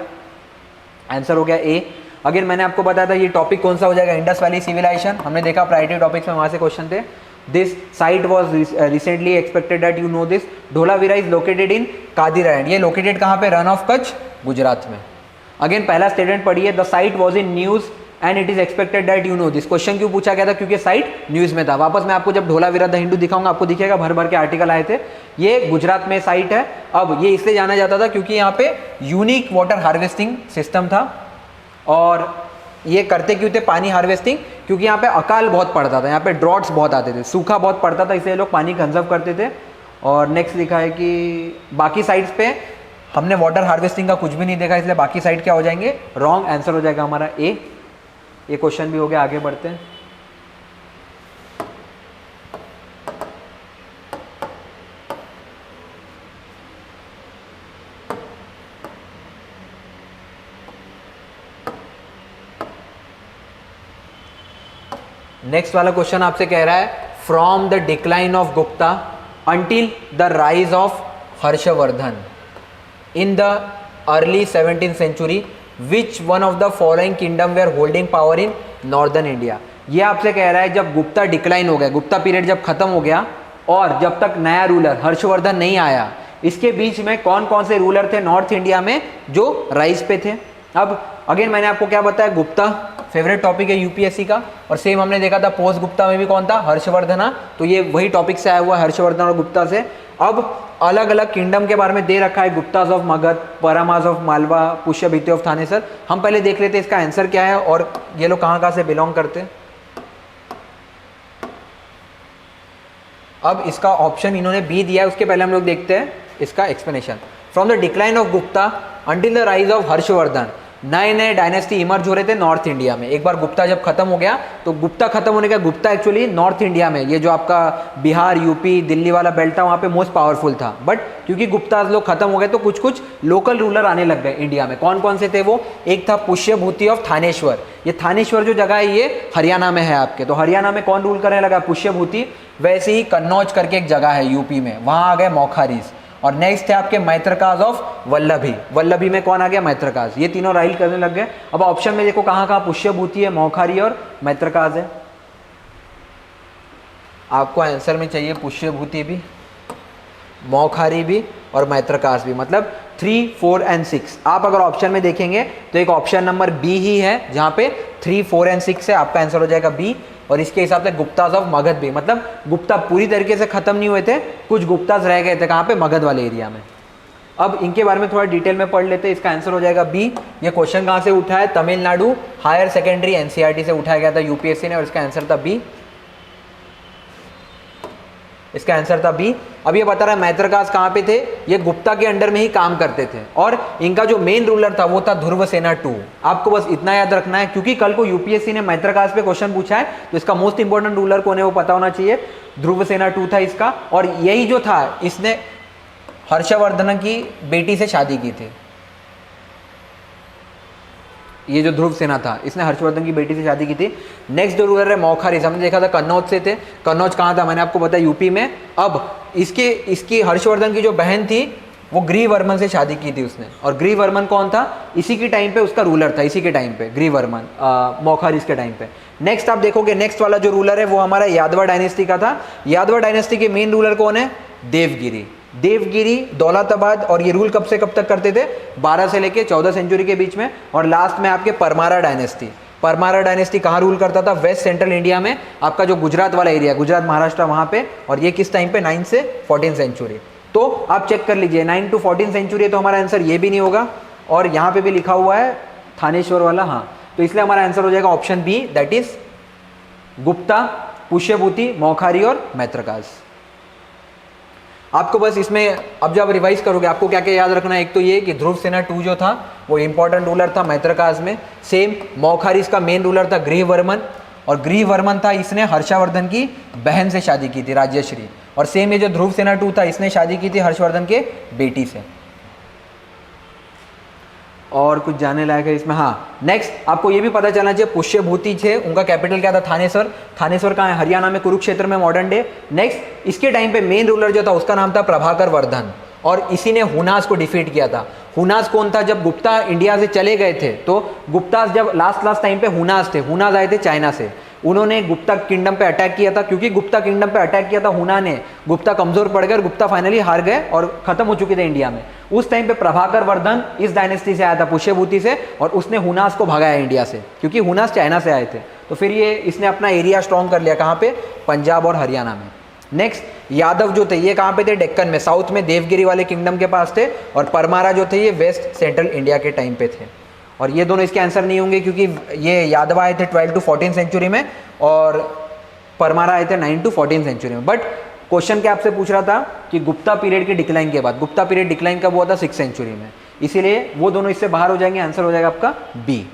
आंसर हो गया ए। अगर मैंने आपको बताया था ये टॉपिक कौन सा हो जाएगा, इंडस वैली सिविलाइजेशन। हमने देखा प्रायोरिटी टॉपिक्स में वहाँ से क्वेश्चन थे। This site was recently expected that you know this. Dholavira is located in Kadirayan. ये लोकेटेड कहाँ पे? रन ऑफ कच्छ, गुजरात में। अगेन पहला स्टेटमेंट पढ़िए, the site was in news and it is expected that you know this. Question क्यों पूछा गया था? क्योंकि साइट न्यूज में था। वापस मैं आपको जब धोलावीरा द हिंदू दिखाऊंगा आपको दिखेगा भर भर के आर्टिकल आए थे। ये गुजरात में साइट है। अब ये इसलिए जाना जाता था क्योंकि यहाँ पे यूनिक वाटर हार्वेस्टिंग सिस्टम था। और ये करते क्यों थे पानी हार्वेस्टिंग? क्योंकि यहाँ पे अकाल बहुत पड़ता था, यहाँ पे ड्रॉट्स बहुत आते थे, सूखा बहुत पड़ता था, इसलिए लोग पानी कंजर्व करते थे। और नेक्स्ट लिखा है कि बाकी साइट्स पे हमने वाटर हार्वेस्टिंग का कुछ भी नहीं देखा, इसलिए बाकी साइट क्या हो जाएंगे? रॉन्ग। आंसर हो जाएगा हमारा ए। ये क्वेश्चन भी हो गया, आगे बढ़ते हैं। नेक्स्ट वाला क्वेश्चन आपसे कह रहा है, from the decline of Gupta until the rise of Harshavardhan in the early 17th century which one of the following kingdom were holding power in northern India. ये आपसे कह रहा है जब गुप्ता डिक्लाइन हो गया, गुप्ता पीरियड जब खत्म हो गया और जब तक नया रूलर हर्षवर्धन नहीं आया, इसके बीच में कौन कौन से रूलर थे नॉर्थ इंडिया में जो राइज पे थे। अब अगेन मैंने आपको क्या बताया, गुप्ता फेवरेट टॉपिक है यूपीएससी का, और सेम हमने देखा था पोस्ट गुप्ता में भी कौन था? हर्षवर्धना। तो ये वही टॉपिक से आया हुआ है, हर्षवर्धन और गुप्ता से। अब अलग अलग किंगडम के बारे में दे रखा है, Guptas of Magadha, Parmars of Malwa, Pushyabhuti of Thanesar. हम पहले देख लेते हैं इसका आंसर क्या है और ये लोग कहाँ से बिलोंग करते हैं। अब इसका ऑप्शन इन्होंने बी दिया है, उसके पहले हम लोग देखते हैं इसका explanation. From the decline of Gupta until the rise of Harshvardhan नए नए डायनेस्टी इमर्ज हो रहे थे नॉर्थ इंडिया में। एक बार गुप्ता जब खत्म हो गया तो गुप्ता खत्म होने का, गुप्ता एक्चुअली नॉर्थ इंडिया में, ये जो आपका बिहार यूपी दिल्ली वाला बेल्ट था वहाँ पे मोस्ट पावरफुल था, बट क्योंकि गुप्ता लोग खत्म हो गए तो कुछ कुछ लोकल रूलर आने लग गए इंडिया में। कौन कौन से थे वो? एक था पुष्यभूति ऑफ थानेश्वर। ये थानेश्वर जो जगह है ये हरियाणा में है आपके, तो हरियाणा में कौन रूल करने लगा? पुष्यभूति। वैसे ही कन्नौज करके एक जगह है यूपी में, वहाँ आ गए मौखारीज। और नेक्स्ट थे आपके मैत्रकाज ऑफ वल्लभी। वल्लभी में कौन आ गया? मैत्रकाज। ये तीनों राइल करने लग गए। अब ऑप्शन में देखो कहाँ कहाँ पुष्यभूति है, मौखारी और मैत्रकाज है। आपको आंसर में चाहिए पुष्यभूति भी, मौखारी भी और मैत्रकाज भी, मतलब 3, 4 एंड 6। आप अगर ऑप्शन में देखेंगे तो एक ऑप्शन नंबर बी ही है जहाँ पे 3, 4 एंड 6 है, आपका आंसर हो जाएगा बी। और इसके हिसाब से गुप्ताज ऑफ मगध भी, मतलब गुप्ता पूरी तरीके से खत्म नहीं हुए थे, कुछ गुप्ताज रह गए थे। कहाँ पे? मगध वाले एरिया में। अब इनके बारे में थोड़ा डिटेल में पढ़ लेते हैं। इसका आंसर हो जाएगा बी। ये क्वेश्चन कहाँ से उठा है? तमिलनाडु हायर सेकेंडरी एनसीईआरटी से उठाया गया था यूपीएससी ने, और इसका आंसर था बी। इसका आंसर था बी। अब ये बता रहा है मैत्रकाज कहाँ पे थे? ये गुप्ता के अंडर में ही काम करते थे, और इनका जो मेन रूलर था वो था ध्रुवसेना 2। आपको बस इतना याद रखना है, क्योंकि कल को यूपीएससी ने मैत्रकाज पे क्वेश्चन पूछा है तो इसका मोस्ट इंपॉर्टेंट रूलर कौन है वो पता होना चाहिए। ध्रुवसेना 2 था इसका, और यही जो था इसने हर्षवर्धन की बेटी से शादी की थी। ये जो ध्रुव सेना था इसने हर्षवर्धन की बेटी से शादी की थी। नेक्स्ट जो रूलर है मौखारी, हमने देखा था कन्नौज से थे। कन्नौज कहाँ था? मैंने आपको बताया यूपी में। अब इसकी हर्षवर्धन की जो बहन थी वो ग्रीवर्मन से शादी की थी उसने, और ग्रीवर्मन कौन था? इसी के टाइम पे उसका रूलर था, इसी के टाइम पे ग्रीवर्मन, मौखारी के टाइम पे। नेक्स्ट आप देखोगे नेक्स्ट वाला जो रूलर है वो हमारा यादवा डायनेस्टी का था। यादवा डायनेस्टी के मेन रूलर कौन है? देवगिरी। देवगिरी, दौलताबाद, और ये रूल कब से कब तक करते थे? 12 से लेके 14 सेंचुरी के बीच में। और लास्ट में आपके परमारा डायनेस्टी। परमारा डायनेस्टी कहाँ रूल करता था? वेस्ट सेंट्रल इंडिया में, आपका जो गुजरात वाला एरिया, गुजरात महाराष्ट्र वहाँ पे। और ये किस टाइम पे? 9 से 14 सेंचुरी। तो आप चेक कर लीजिए 9 to 14 सेंचुरी है, तो हमारा आंसर ये भी नहीं होगा। और यहाँ पे भी लिखा हुआ है थानेश्वर वाला, हाँ, तो इसलिए हमारा आंसर हो जाएगा option B, that is Gupta, Pushyabhuti, Maukhari और मैत्रकाज। आपको बस इसमें अब जब रिवाइज करोगे आपको क्या क्या याद रखना है? एक तो ये कि ध्रुवसेना 2 जो था वो इंपॉर्टेंट रूलर था मैत्रकाज में। सेम मौखारी इसका मेन रूलर था ग्रीवर्मन, और ग्रीवर्मन था इसने हर्षवर्धन की बहन से शादी की थी, राज्यश्री। और सेम ये जो ध्रुवसेना 2 था इसने शादी की थी हर्षवर्धन के बेटी से। और कुछ जानने लायक है इसमें? हाँ, नेक्स्ट आपको ये भी पता चलना चाहिए पुष्यभूति थे, उनका कैपिटल क्या था? थानेश्वर। थानेश्वर कहाँ है? हरियाणा में, कुरुक्षेत्र में, मॉडर्न डे। नेक्स्ट इसके टाइम पे मेन रूलर जो था उसका नाम था प्रभाकर वर्धन, और इसी ने हुनास को डिफीट किया था। हुनास कौन था? जब गुप्ता इंडिया से चले गए थे तो गुप्तास जब लास्ट टाइम पे हुनास थे, हुनास आए थे चाइना से, उन्होंने गुप्ता किंगडम पे अटैक किया था। क्योंकि गुप्ता किंगडम पे अटैक किया था हुना ने, गुप्ता कमजोर पड़ गए और गुप्ता फाइनली हार गए और खत्म हो चुके थे इंडिया में। उस टाइम पे प्रभाकर वर्धन इस डायनेस्टी से आया था, पुष्यभूति से, और उसने हुनास को भगाया इंडिया से, क्योंकि हुनास चाइना से आए थे। तो फिर ये इसने अपना एरिया स्ट्रॉन्ग कर लिया, कहाँ पे? पंजाब और हरियाणा में। नेक्स्ट यादव जो थे ये कहाँ पे थे? डेक्कन में, साउथ में देवगिरी वाले किंगडम के पास थे। और परमारा जो थे ये वेस्ट सेंट्रल इंडिया के टाइम पे थे। और ये दोनों इसके आंसर नहीं होंगे, क्योंकि ये यादव आए थे 12 to 14 सेंचुरी में और परमारा आए थे 9 to 14 सेंचुरी में। बट क्वेश्चन क्या आपसे पूछ रहा था कि गुप्ता पीरियड के डिक्लाइन के बाद, गुप्ता पीरियड डिक्लाइन कब हुआ था? 6 सेंचुरी में, इसीलिए वो दोनों इससे बाहर हो जाएंगे। आंसर हो जाएगा आपका बी।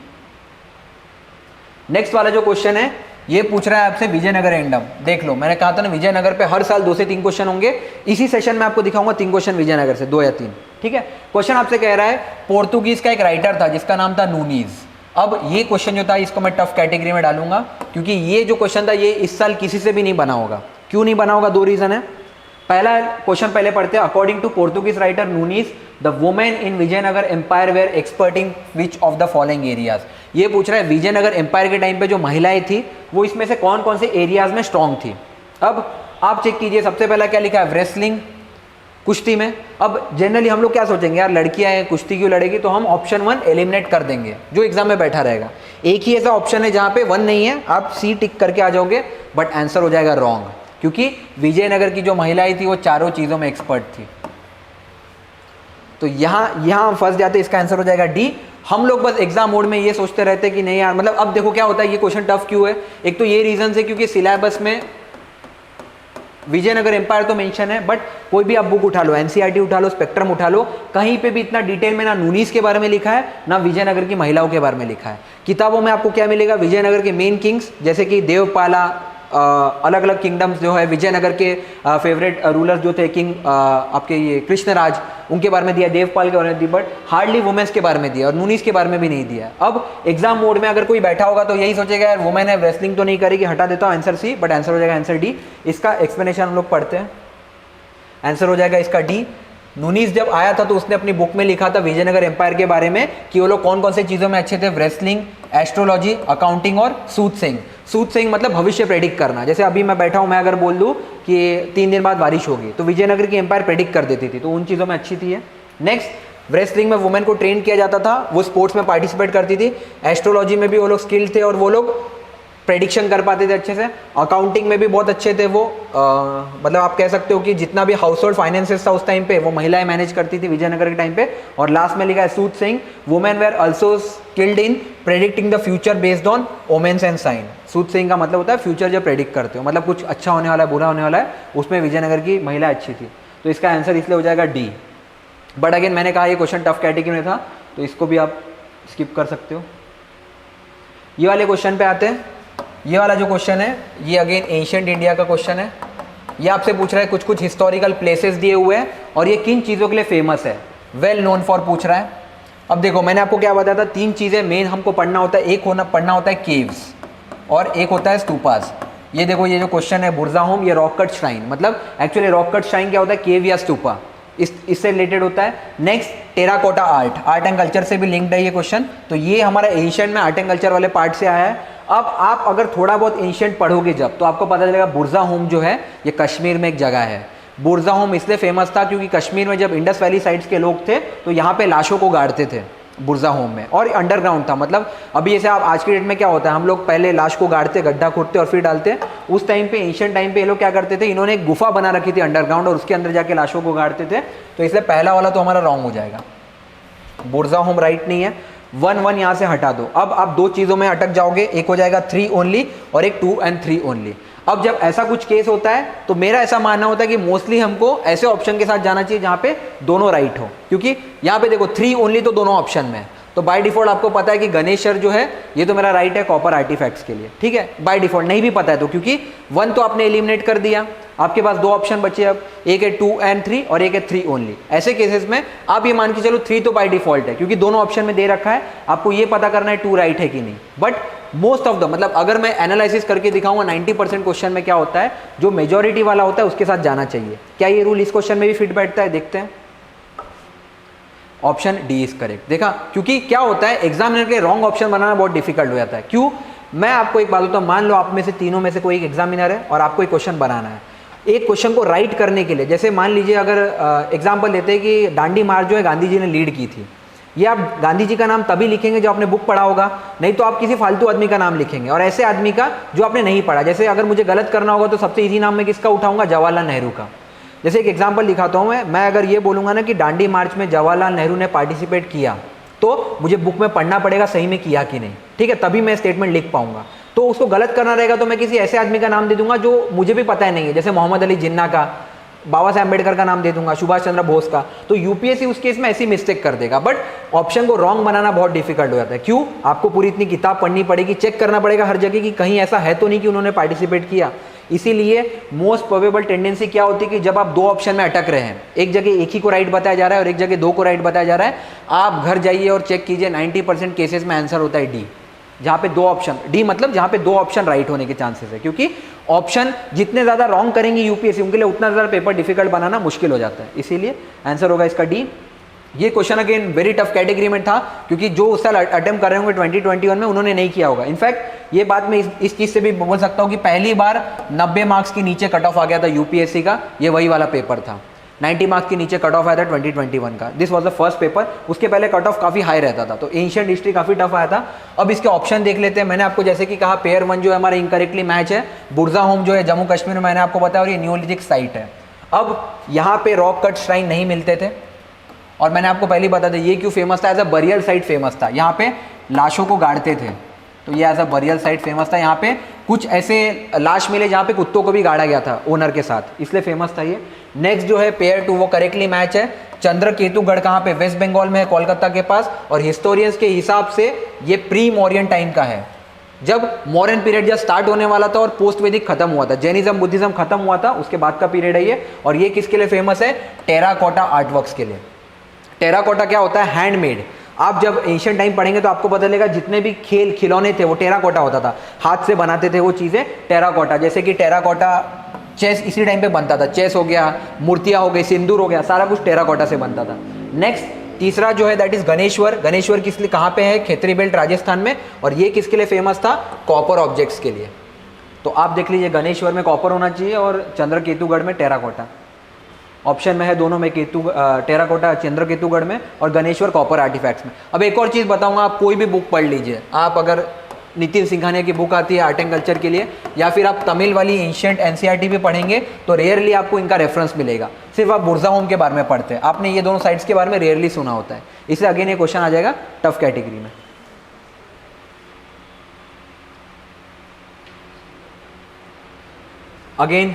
नेक्स्ट वाला जो क्वेश्चन है ये पूछ रहा है आपसे विजयनगर एंडम। देख लो, मैंने कहा था ना विजयनगर पे हर साल 2 से 3 क्वेश्चन होंगे। इसी सेशन में आपको दिखाऊंगा 3 क्वेश्चन विजयनगर से, 2 या 3, ठीक है। क्वेश्चन आपसे कह रहा है पोर्तुगीज का एक राइटर था जिसका नाम था नूनीज। अब ये क्वेश्चन जो था इसको मैं टफ कैटेगरी में डालूंगा, क्योंकि ये जो क्वेश्चन था ये इस साल किसी से भी नहीं बना होगा। क्यों नहीं बना होगा? 2 रीजन है। पहला क्वेश्चन पहले पढ़ते हैं। According to Portuguese writer Nuniz, the women in Vijayanagara empire were experting which of the following areas. ये पूछ रहा है विजयनगर एम्पायर के टाइम पे जो महिलाएं थी वो इसमें से कौन कौन से एरियाज में स्ट्रांग थी। अब आप चेक कीजिए, सबसे पहला क्या लिखा है? रेसलिंग, कुश्ती में। अब जनरली हम लोग क्या सोचेंगे, यार लड़कियां हैं कुश्ती क्यों लड़ेगी, तो हम ऑप्शन 1 एलिमिनेट कर देंगे जो एग्जाम में बैठा रहेगा। एक ही ऐसा ऑप्शन है जहां पे 1 नहीं है, आप सी टिक करके आ जाओगे, बट आंसर हो जाएगा रॉन्ग, क्योंकि विजयनगर की जो महिलाएं थी वो चारों चीजों में एक्सपर्ट थी। तो यहां हम फंस जाते, इसका आंसर हो जाएगा डी। हम लोग बस एग्जाम मोड में ये सोचते रहते कि नहीं यार, मतलब अब देखो क्या होता है, ये क्वेश्चन टफ क्यों है? एक तो ये रीजन है क्योंकि सिलेबस में विजयनगर एम्पायर तो मेंशन है, बट कोई भी आप बुक उठा लो, एनसीईआरटी उठा लो, स्पेक्ट्रम उठा लो, कहीं पे भी इतना डिटेल में ना नूनीस के बारे में लिखा है ना विजयनगर की महिलाओं के बारे में लिखा है। किताबों में आपको क्या मिलेगा, विजयनगर के मेन किंग्स जैसे कि देवपाला, अलग अलग किंगडम्स जो है, विजयनगर के फेवरेट रूलर्स जो थे किंग आपके ये कृष्णराज, उनके बारे में दिया, देवपाल के बारे में दिया, बट हार्डली वुमेन्स के बारे में दिया और नूनीस के बारे में भी नहीं दिया। अब एग्जाम मोड में अगर कोई बैठा होगा तो यही सोचेगा यार वुमेन है, रेसलिंग तो नहीं करेगी, हटा देता हूँ आंसर सी, बट आंसर हो जाएगा आंसर डी। इसका एक्सप्लेनेशन हम लोग पढ़ते हैं, आंसर हो जाएगा इसका डी। नूनीस जब आया था तो उसने अपनी बुक में लिखा था विजयनगर एम्पायर के बारे में कि वो लोग कौन कौन से चीज़ों में अच्छे थे, रेसलिंग, एस्ट्रोलॉजी, अकाउंटिंग और सूद सिंह। सूद सिंह मतलब भविष्य प्रेडिक्ट करना। जैसे अभी मैं बैठा हूँ, मैं अगर बोल दूँ कि 3 दिन बाद बारिश होगी तो विजयनगर की एम्पायर प्रेडिक्ट कर देती थी, तो उन चीज़ों में अच्छी थी। नेक्स्ट, रेसलिंग में वुमेन को ट्रेन किया जाता था, वो स्पोर्ट्स में पार्टिसिपेट करती थी। एस्ट्रोलॉजी में भी वो लोग स्किल्ड थे और वो लोग प्रेडिक्शन कर पाते थे अच्छे से। अकाउंटिंग में भी बहुत अच्छे थे वो, मतलब आप कह सकते हो कि जितना भी हाउस होल्ड फाइनेंसेस था उस टाइम पे वो महिलाएं मैनेज करती थी विजयनगर के टाइम पे। और लास्ट में लिखा है soothsaying, women were also skilled in predicting the future based on omens and sign. Soothsaying का मतलब होता है फ्यूचर जो प्रेडिक्ट करते हो, मतलब कुछ अच्छा होने वाला है, बुरा होने वाला है, उसमें विजयनगर की महिला अच्छी थी। तो इसका आंसर इसलिए हो जाएगा डी। बट अगेन मैंने कहा ये क्वेश्चन टफ कैटेगरी में था तो इसको भी आप स्किप कर सकते हो। ये वाले क्वेश्चन पे आते हैं। ये वाला जो क्वेश्चन है ये अगेन एंशिएंट इंडिया का क्वेश्चन है। ये आपसे पूछ रहा है कुछ कुछ हिस्टोरिकल प्लेसेस दिए हुए हैं और ये किन चीज़ों के लिए फेमस है, वेल नोन फॉर पूछ रहा है। अब देखो मैंने आपको क्या बताया था, 3 चीज़ें मेन हमको पढ़ना होता है। एक पढ़ना होता है केव्स और एक होता है स्तूपास। ये देखो ये जो क्वेश्चन है बुर्जा होम, ये रॉक कट श्राइन, मतलब एक्चुअली रॉक कट श्राइन क्या होता है, केव या स्तूपा, इससे रिलेटेड होता है। Next, terracotta art and culture से भी लिंक्ड है ये क्वेश्चन। तो ये हमारा एशियन में आर्ट एंड कल्चर वाले पार्ट से आया है। अब आप अगर थोड़ा बहुत एंशिएंट पढ़ोगे जब, तो आपको पता चलेगा बुर्जा होम जो है ये कश्मीर में एक जगह है। बुर्जा होम इसलिए फेमस था क्योंकि कश्मीर में जब इंडस वैली साइड्स के लोग थे तो यहाँ पे लाशों को गाड़ते थे बुर्जा होम में, और अंडरग्राउंड था। मतलब अभी जैसे आप आज की डेट में क्या होता है, हम लोग पहले लाश को गाड़ते, गड्ढा खोदते और फिर डालते। उस टाइम पे एंशिएंट टाइम पे ये लोग क्या करते थे, इन्होंने एक गुफा बना रखी थी अंडरग्राउंड और उसके अंदर जाके लाशों को गाड़ते थे। तो इसलिए पहला वाला तो हमारा रॉन्ग हो जाएगा, बुर्जा होम राइट नहीं है। 1 यहाँ से हटा दो। अब आप 2 चीज़ों में अटक जाओगे, एक हो जाएगा 3 ओनली और एक 2 and 3 ओनली। अब जब ऐसा कुछ केस होता है तो मेरा ऐसा मानना होता है कि मोस्टली हमको ऐसे ऑप्शन के साथ जाना चाहिए जहाँ पे दोनों राइट हो, क्योंकि यहाँ पे देखो 3 ओनली तो दोनों ऑप्शन में है। तो बाय डिफॉल्ट आपको पता है कि गणेशर जो है ये तो मेरा राइट है कॉपर आर्टिफैक्ट्स के लिए, ठीक है, बाय डिफॉल्ट। नहीं भी पता है तो क्योंकि 1 तो आपने एलिमिनेट कर दिया, आपके पास 2 ऑप्शन बचे, अब एक है 2 and 3 और एक है 3 ओनली। ऐसे केसेस में आप ये मान के चलो 3 तो बाय डिफॉल्ट है क्योंकि दोनों ऑप्शन में दे रखा है, आपको ये पता करना है 2 राइट है कि नहीं। बट मोस्ट ऑफ द, मतलब अगर मैं एनालिसिस करके दिखाऊंगा 90% क्वेश्चन में क्या होता है, जो मेजोरिटी वाला होता है उसके साथ जाना चाहिए। क्या ये रूल इस क्वेश्चन में भी फिट बैठता है, देखते हैं। Option D is correct. देखा, क्योंकि क्या होता है एग्जामिनर के रॉन्ग ऑप्शन बनाना बहुत डिफिकल्ट हो जाता है। क्यों, मैं आपको एक बात बताऊं, मान लो आप में से तीनों में से कोई एक एग्जामिनर है और आपको एक क्वेश्चन बनाना है। एक क्वेश्चन को राइट करने के लिए, जैसे मान लीजिए अगर एग्जाम्पल देते हैं कि दांडी मार्च जो है गांधी जी ने लीड की थी, ये आप गांधी जी का नाम तभी लिखेंगे जो आपने बुक पढ़ा होगा, नहीं तो आप किसी फालतू आदमी का नाम लिखेंगे, और ऐसे आदमी का जो आपने नहीं पढ़ा। जैसे अगर मुझे गलत करना होगा तो सबसे इजी नाम मैं किसका उठाऊंगा, जवाहरलाल नेहरू का। जैसे एक एग्जाम्पल दिखाता हूँ मैं अगर ये बोलूँगा ना कि दांडी मार्च में जवाहरलाल नेहरू ने पार्टिसिपेट किया, तो मुझे बुक में पढ़ना पड़ेगा सही में किया कि नहीं, ठीक है, तभी मैं स्टेटमेंट लिख पाऊंगा। तो उसको गलत करना रहेगा तो मैं किसी ऐसे आदमी का नाम दे दूंगा जो मुझे भी पता है नहीं है, जैसे मोहम्मद अली जिन्ना का, बाबा साहब अम्बेडकर का नाम दे दूंगा, सुभाष चंद्र बोस का। तो यूपीएससी उस केस में ऐसी मिस्टेक कर देगा। बट ऑप्शन को रॉन्ग बनाना बहुत डिफिकल्ट हो जाता है। क्यों, आपको पूरी इतनी किताब पढ़नी पड़ेगी, चेक करना पड़ेगा हर जगह कि कहीं ऐसा है तो नहीं कि उन्होंने पार्टिसिपेट किया। इसीलिए मोस्ट प्रोबेबल टेंडेंसी क्या होती है कि जब आप 2 ऑप्शन में अटक रहे हैं, एक जगह एक ही को राइट बताया जा रहा है और एक जगह 2 को राइट बताया जा रहा है, आप घर जाइए और चेक कीजिए, 90% केसेस में आंसर होता है डी, जहाँ पे 2 ऑप्शन, डी मतलब जहाँ पे 2 ऑप्शन राइट होने के चांसेस है। क्योंकि ऑप्शन जितने ज़्यादा रॉन्ग करेंगे यूपीएससी, उनके लिए उतना ज़्यादा पेपर डिफिकल्ट बनाना मुश्किल हो जाता है। इसीलिए आंसर होगा इसका डी। ये question again very tough category में था क्योंकि जो उस साल अटेम्प्ट कर रहे होंगे 2021 में, उन्होंने नहीं किया होगा। इनफैक्ट ये बात मैं इस चीज़ से भी बोल सकता हूँ कि पहली बार 90 मार्क्स के नीचे कट ऑफ आ गया था यूपीएससी का, ये वही वाला पेपर था। 90 मार्क्स के नीचे कट ऑफ आया था 2021 का। This was the first paper. उसके पहले कट ऑफ काफ़ी हाई रहता था, तो एंशिएंट हिस्ट्री काफ़ी टफ आया था। अब इसके ऑप्शन देख लेते हैं। मैंने आपको जैसे कि कहा पेयर 1 जो है हमारा इनकरेक्टली मैच है। बुर्जा होम जो है जम्मू कश्मीर में मैंने आपको बताया और ये न्यूलिथिक साइट है। अब यहाँ पे रॉक कट श्राइन नहीं मिलते थे और मैंने आपको पहले बता दिया ये क्यों फेमस था, as a burial site famous था। यहाँ पे लाशों को गाड़ते थे, तो ये as a burial site famous था। यहाँ पे कुछ ऐसे लाश मिले जहाँ पे कुत्तों को भी गाड़ा गया था ओनर के साथ, इसलिए फेमस था ये। नेक्स्ट जो है पेयर 2 वो करेक्टली मैच है। चंद्रकेतुगढ़ कहाँ पे, वेस्ट बंगाल में है, कोलकाता के पास, और हिस्टोरियंस के हिसाब से ये प्री मौर्यन टाइम का है, जब मॉडर्न पीरियड जब स्टार्ट होने वाला था और पोस्ट वैदिक खत्म हुआ था, जैनिज्म बुद्धिज्म खत्म हुआ था, उसके बाद का पीरियड है ये। और ये किसके लिए फेमस है, टेराकोटा आर्टवर्क्स के लिए। टेराकोटा क्या होता है, हैंडमेड। आप जब एशियन टाइम पढ़ेंगे तो आपको पता चलेगा जितने भी खेल खिलौने थे वो टेराकोटा होता था, हाथ से बनाते थे वो चीज़ें टेराकोटा। जैसे कि टेराकोटा चेस इसी टाइम पे बनता था, चेस हो गया, मूर्तियाँ हो गई, सिंदूर हो गया, सारा कुछ टेराकोटा से बनता था। नेक्स्ट तीसरा जो है दैट इज गणेश्वर। गणेश्वर किस लिए, कहाँ पे है, खेतरी बेल्ट राजस्थान में, और ये किसके लिए फेमस था, कॉपर ऑब्जेक्ट्स के लिए। तो आप देख लीजिए गणेश्वर में कॉपर होना चाहिए और चंद्रकेतुगढ़ में टेराकोटा। ऑप्शन में है दोनों में, टेराकोटा चंद्रकेतुगढ़ में और गणेश्वर कॉपर आर्टिफैक्ट्स में। अब एक और चीज़ बताऊंगा, आप कोई भी बुक पढ़ लीजिए, आप अगर नितिन सिंघानिया की बुक आती है आर्ट एंड कल्चर के लिए, या फिर आप तमिल वाली एंशिएंट एनसीईआरटी भी पढ़ेंगे तो रेयरली आपको इनका रेफरेंस मिलेगा। सिर्फ आप बुर्जा होम के बारे में पढ़ते हैं, आपने ये दोनों साइट्स के बारे में रेयरली सुना होता है, इसलिए अगेन ये क्वेश्चन आ जाएगा टफ कैटेगरी में। अगेन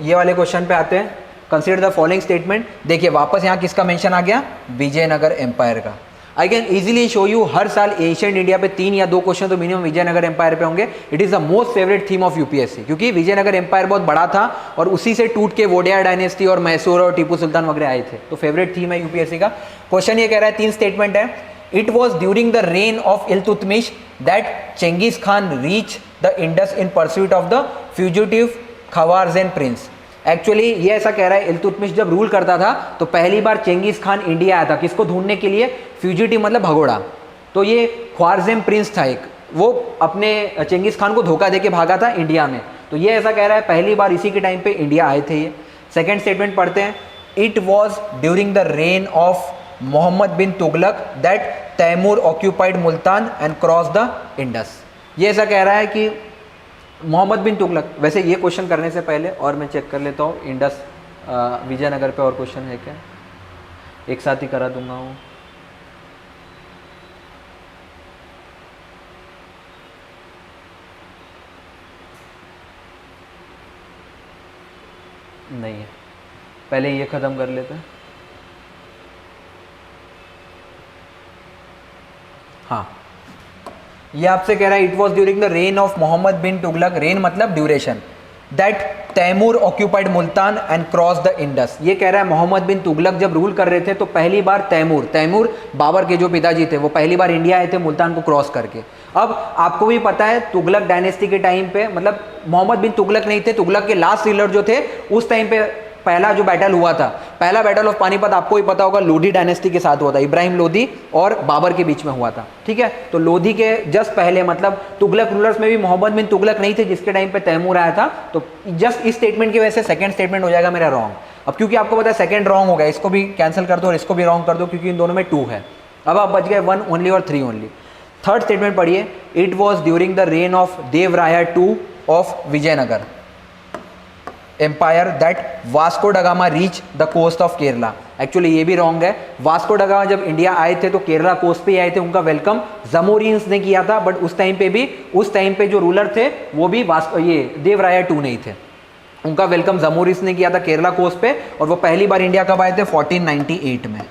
ये वाले क्वेश्चन पे आते हैं। Consider the following statement. देखिए वापस यहाँ किसका मेंशन आ गया, विजयनगर एम्पायर का। I can easily show you, हर साल एशियंट इंडिया पे 3 या 2 क्वेश्चन तो मिनिमम विजयनगर एम्पायर पे होंगे। It is the most favourite theme of UPSC, क्योंकि विजयनगर एम्पायर बहुत बड़ा था और उसी से टूट के वोडिया डायनेस्टी और मैसूर और टीपू सुल्तान वगैरह आए थे, तो फेवरेट थीम है यूपीएससी का। क्वेश्चन ये कह रहा है, 3 स्टेटमेंट है। It was during the reign of Iltutmish that Genghis Khan reach the Indus in pursuit of the fugitive Khwarazmian prince. Actually ये ऐसा कह रहा है, इल्तुतमिश जब रूल करता था तो पहली बार चेंगिस खान इंडिया आया था, किसको ढूंढने के लिए, फ्यूजिटिव मतलब भगोड़ा। तो ये ख्वारजेम प्रिंस था एक, वो अपने चेंगिस खान को धोखा देके भागा था इंडिया में। तो ये ऐसा कह रहा है पहली बार इसी के टाइम पे इंडिया आए थे ये। सेकेंड स्टेटमेंट पढ़ते हैं। It was during the reign of Muhammad bin Tughlaq that Timur occupied Multan and cross the Indus. ये ऐसा कह रहा है कि मोहम्मद बिन तुगलक, वैसे ये क्वेश्चन करने से पहले और मैं चेक कर लेता हूँ इंडस विजयनगर पे और क्वेश्चन है क्या, एक साथ ही करा दूंगा हूँ। नहीं है, पहले ये ख़त्म कर लेते हैं। हाँ, ये आपसे कह रहा है it was during the reign of Muhammad bin Tughluq, reign मतलब duration, that Timur occupied Multan and cross the Indus. ये कह रहा है मोहम्मद बिन तुगलक जब रूल कर रहे थे तो पहली बार तैमूर बाबर के जो पिताजी थे वो पहली बार इंडिया आए थे मुल्तान को क्रॉस करके। अब आपको भी पता है तुगलक डायनेस्टी के टाइम पे, मतलब मोहम्मद बिन तुगलक नहीं थे, तुगलक के लास्ट रूलर जो थे उस टाइम पे पहला जो बैटल हुआ था, पहला बैटल ऑफ पानीपत आपको ही पता होगा, लोधी डायनेस्टी के साथ हुआ था, इब्राहिम लोधी और बाबर के बीच में हुआ था। ठीक है, तो लोधी के जस्ट पहले, मतलब तुगलक रूलर्स में भी मोहम्मद बिन तुगलक नहीं थे जिसके टाइम पे तैमूर आया था। तो जस्ट इस स्टेटमेंट की वजह से सेकंड स्टेटमेंट हो जाएगा मेरा रॉन्ग। अब क्योंकि आपको पता है सेकंड रॉन्ग हो गया, इसको भी कैंसिल कर दो और इसको भी रॉन्ग कर दो क्योंकि इन दोनों में 2 है। अब आप बच गए 1 ओनली और 3 ओनली। थर्ड स्टेटमेंट पढ़िए। It was during the reign of Devaraya 2 of Vijayanagar empire that Vasco da Gama reach the coast of Kerala. Actually ये भी रॉन्ग है। वास्को डगामा जब इंडिया आए थे तो केरला कोस्ट पे आए थे, उनका वेलकम जमोरियंस ने किया था, बट उस टाइम पे जो रूलर थे वो भी ये देवराया 2 नहीं थे, उनका वेलकम जमोरियंस ने किया था केरला कोस्ट पे, और वो पहली बार इंडिया कब आए थे, 1498 में।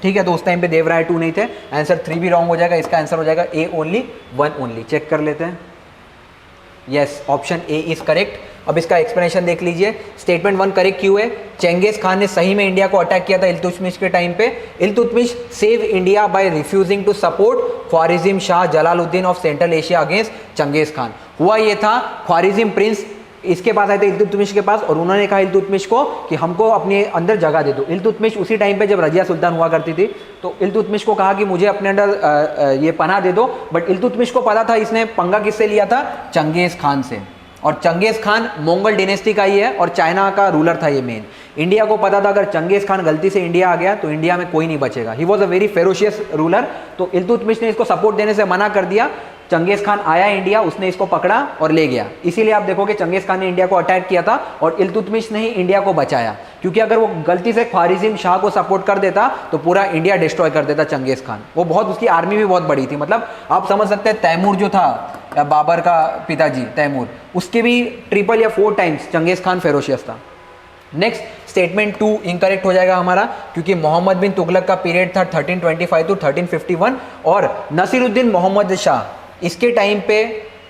ठीक है, तो उस टाइम पे देवराया 2 नहीं थे। आंसर 3 भी रॉन्ग हो जाएगा, इसका आंसर हो जाएगा ए ओनली, 1 ओनली। चेक कर लेते हैं। Yes, option A is correct. अब इसका एक्सप्लेनेशन देख लीजिए। स्टेटमेंट 1 करेक्ट क्यों है? चेंगिस खान ने सही में इंडिया को अटैक किया था इल्तुतमिश के टाइम पे। Iltutmish save India by refusing to support Khwarizm Shah Jalaluddin of Central Asia against Genghis Khan. हुआ ये था, ख्वारिज़िम प्रिंस इसके पास आए थे इल्तुतमिश के पास, और उन्होंने कहा इल्तुतमिश को कि हमको अपने अंदर जगह दे दो। इल्तुतमिश उसी टाइम पे जब रजिया सुल्तान हुआ करती थी, तो इल्तुतमिश को कहा कि मुझे अपने अंदर ये पनाह दे दो, बट इल्तुतमिश को पता था इसने पंगा किससे लिया था, चंगेज खान से। और चंगेज खान मंगोल डिनेस्टी का ही है और चाइना का रूलर था ये मेन। इंडिया को पता था अगर चंगेज खान गलती से इंडिया आ गया तो इंडिया में कोई नहीं बचेगा। He was a very ferocious ruler. तो इल्तुतमिश ने इसको सपोर्ट देने से मना कर दिया। चंगेज खान आया इंडिया, उसने इसको पकड़ा और ले गया। इसीलिए आप देखोगे चंगेज खान ने इंडिया को अटैक किया था और इल्तुतमिश ने ही इंडिया को बचाया, क्योंकि अगर वो गलती से ख्वारिज़िम शाह को सपोर्ट कर देता तो पूरा इंडिया डिस्ट्रॉय कर देता चंगेज खान। वो बहुत, उसकी आर्मी भी बहुत बड़ी थी। मतलब आप समझ सकते हैं तैमूर जो था या बाबर का पिताजी तैमूर, उसके भी ट्रिपल या 4 टाइम्स चंगेज़ खान फेरोशियस था। नेक्स्ट स्टेटमेंट 2 इनकरेक्ट हो जाएगा हमारा, क्योंकि मोहम्मद बिन तुगलक का पीरियड था 1325 टू 1351 और नसीरुद्दीन मोहम्मद शाह इसके टाइम पे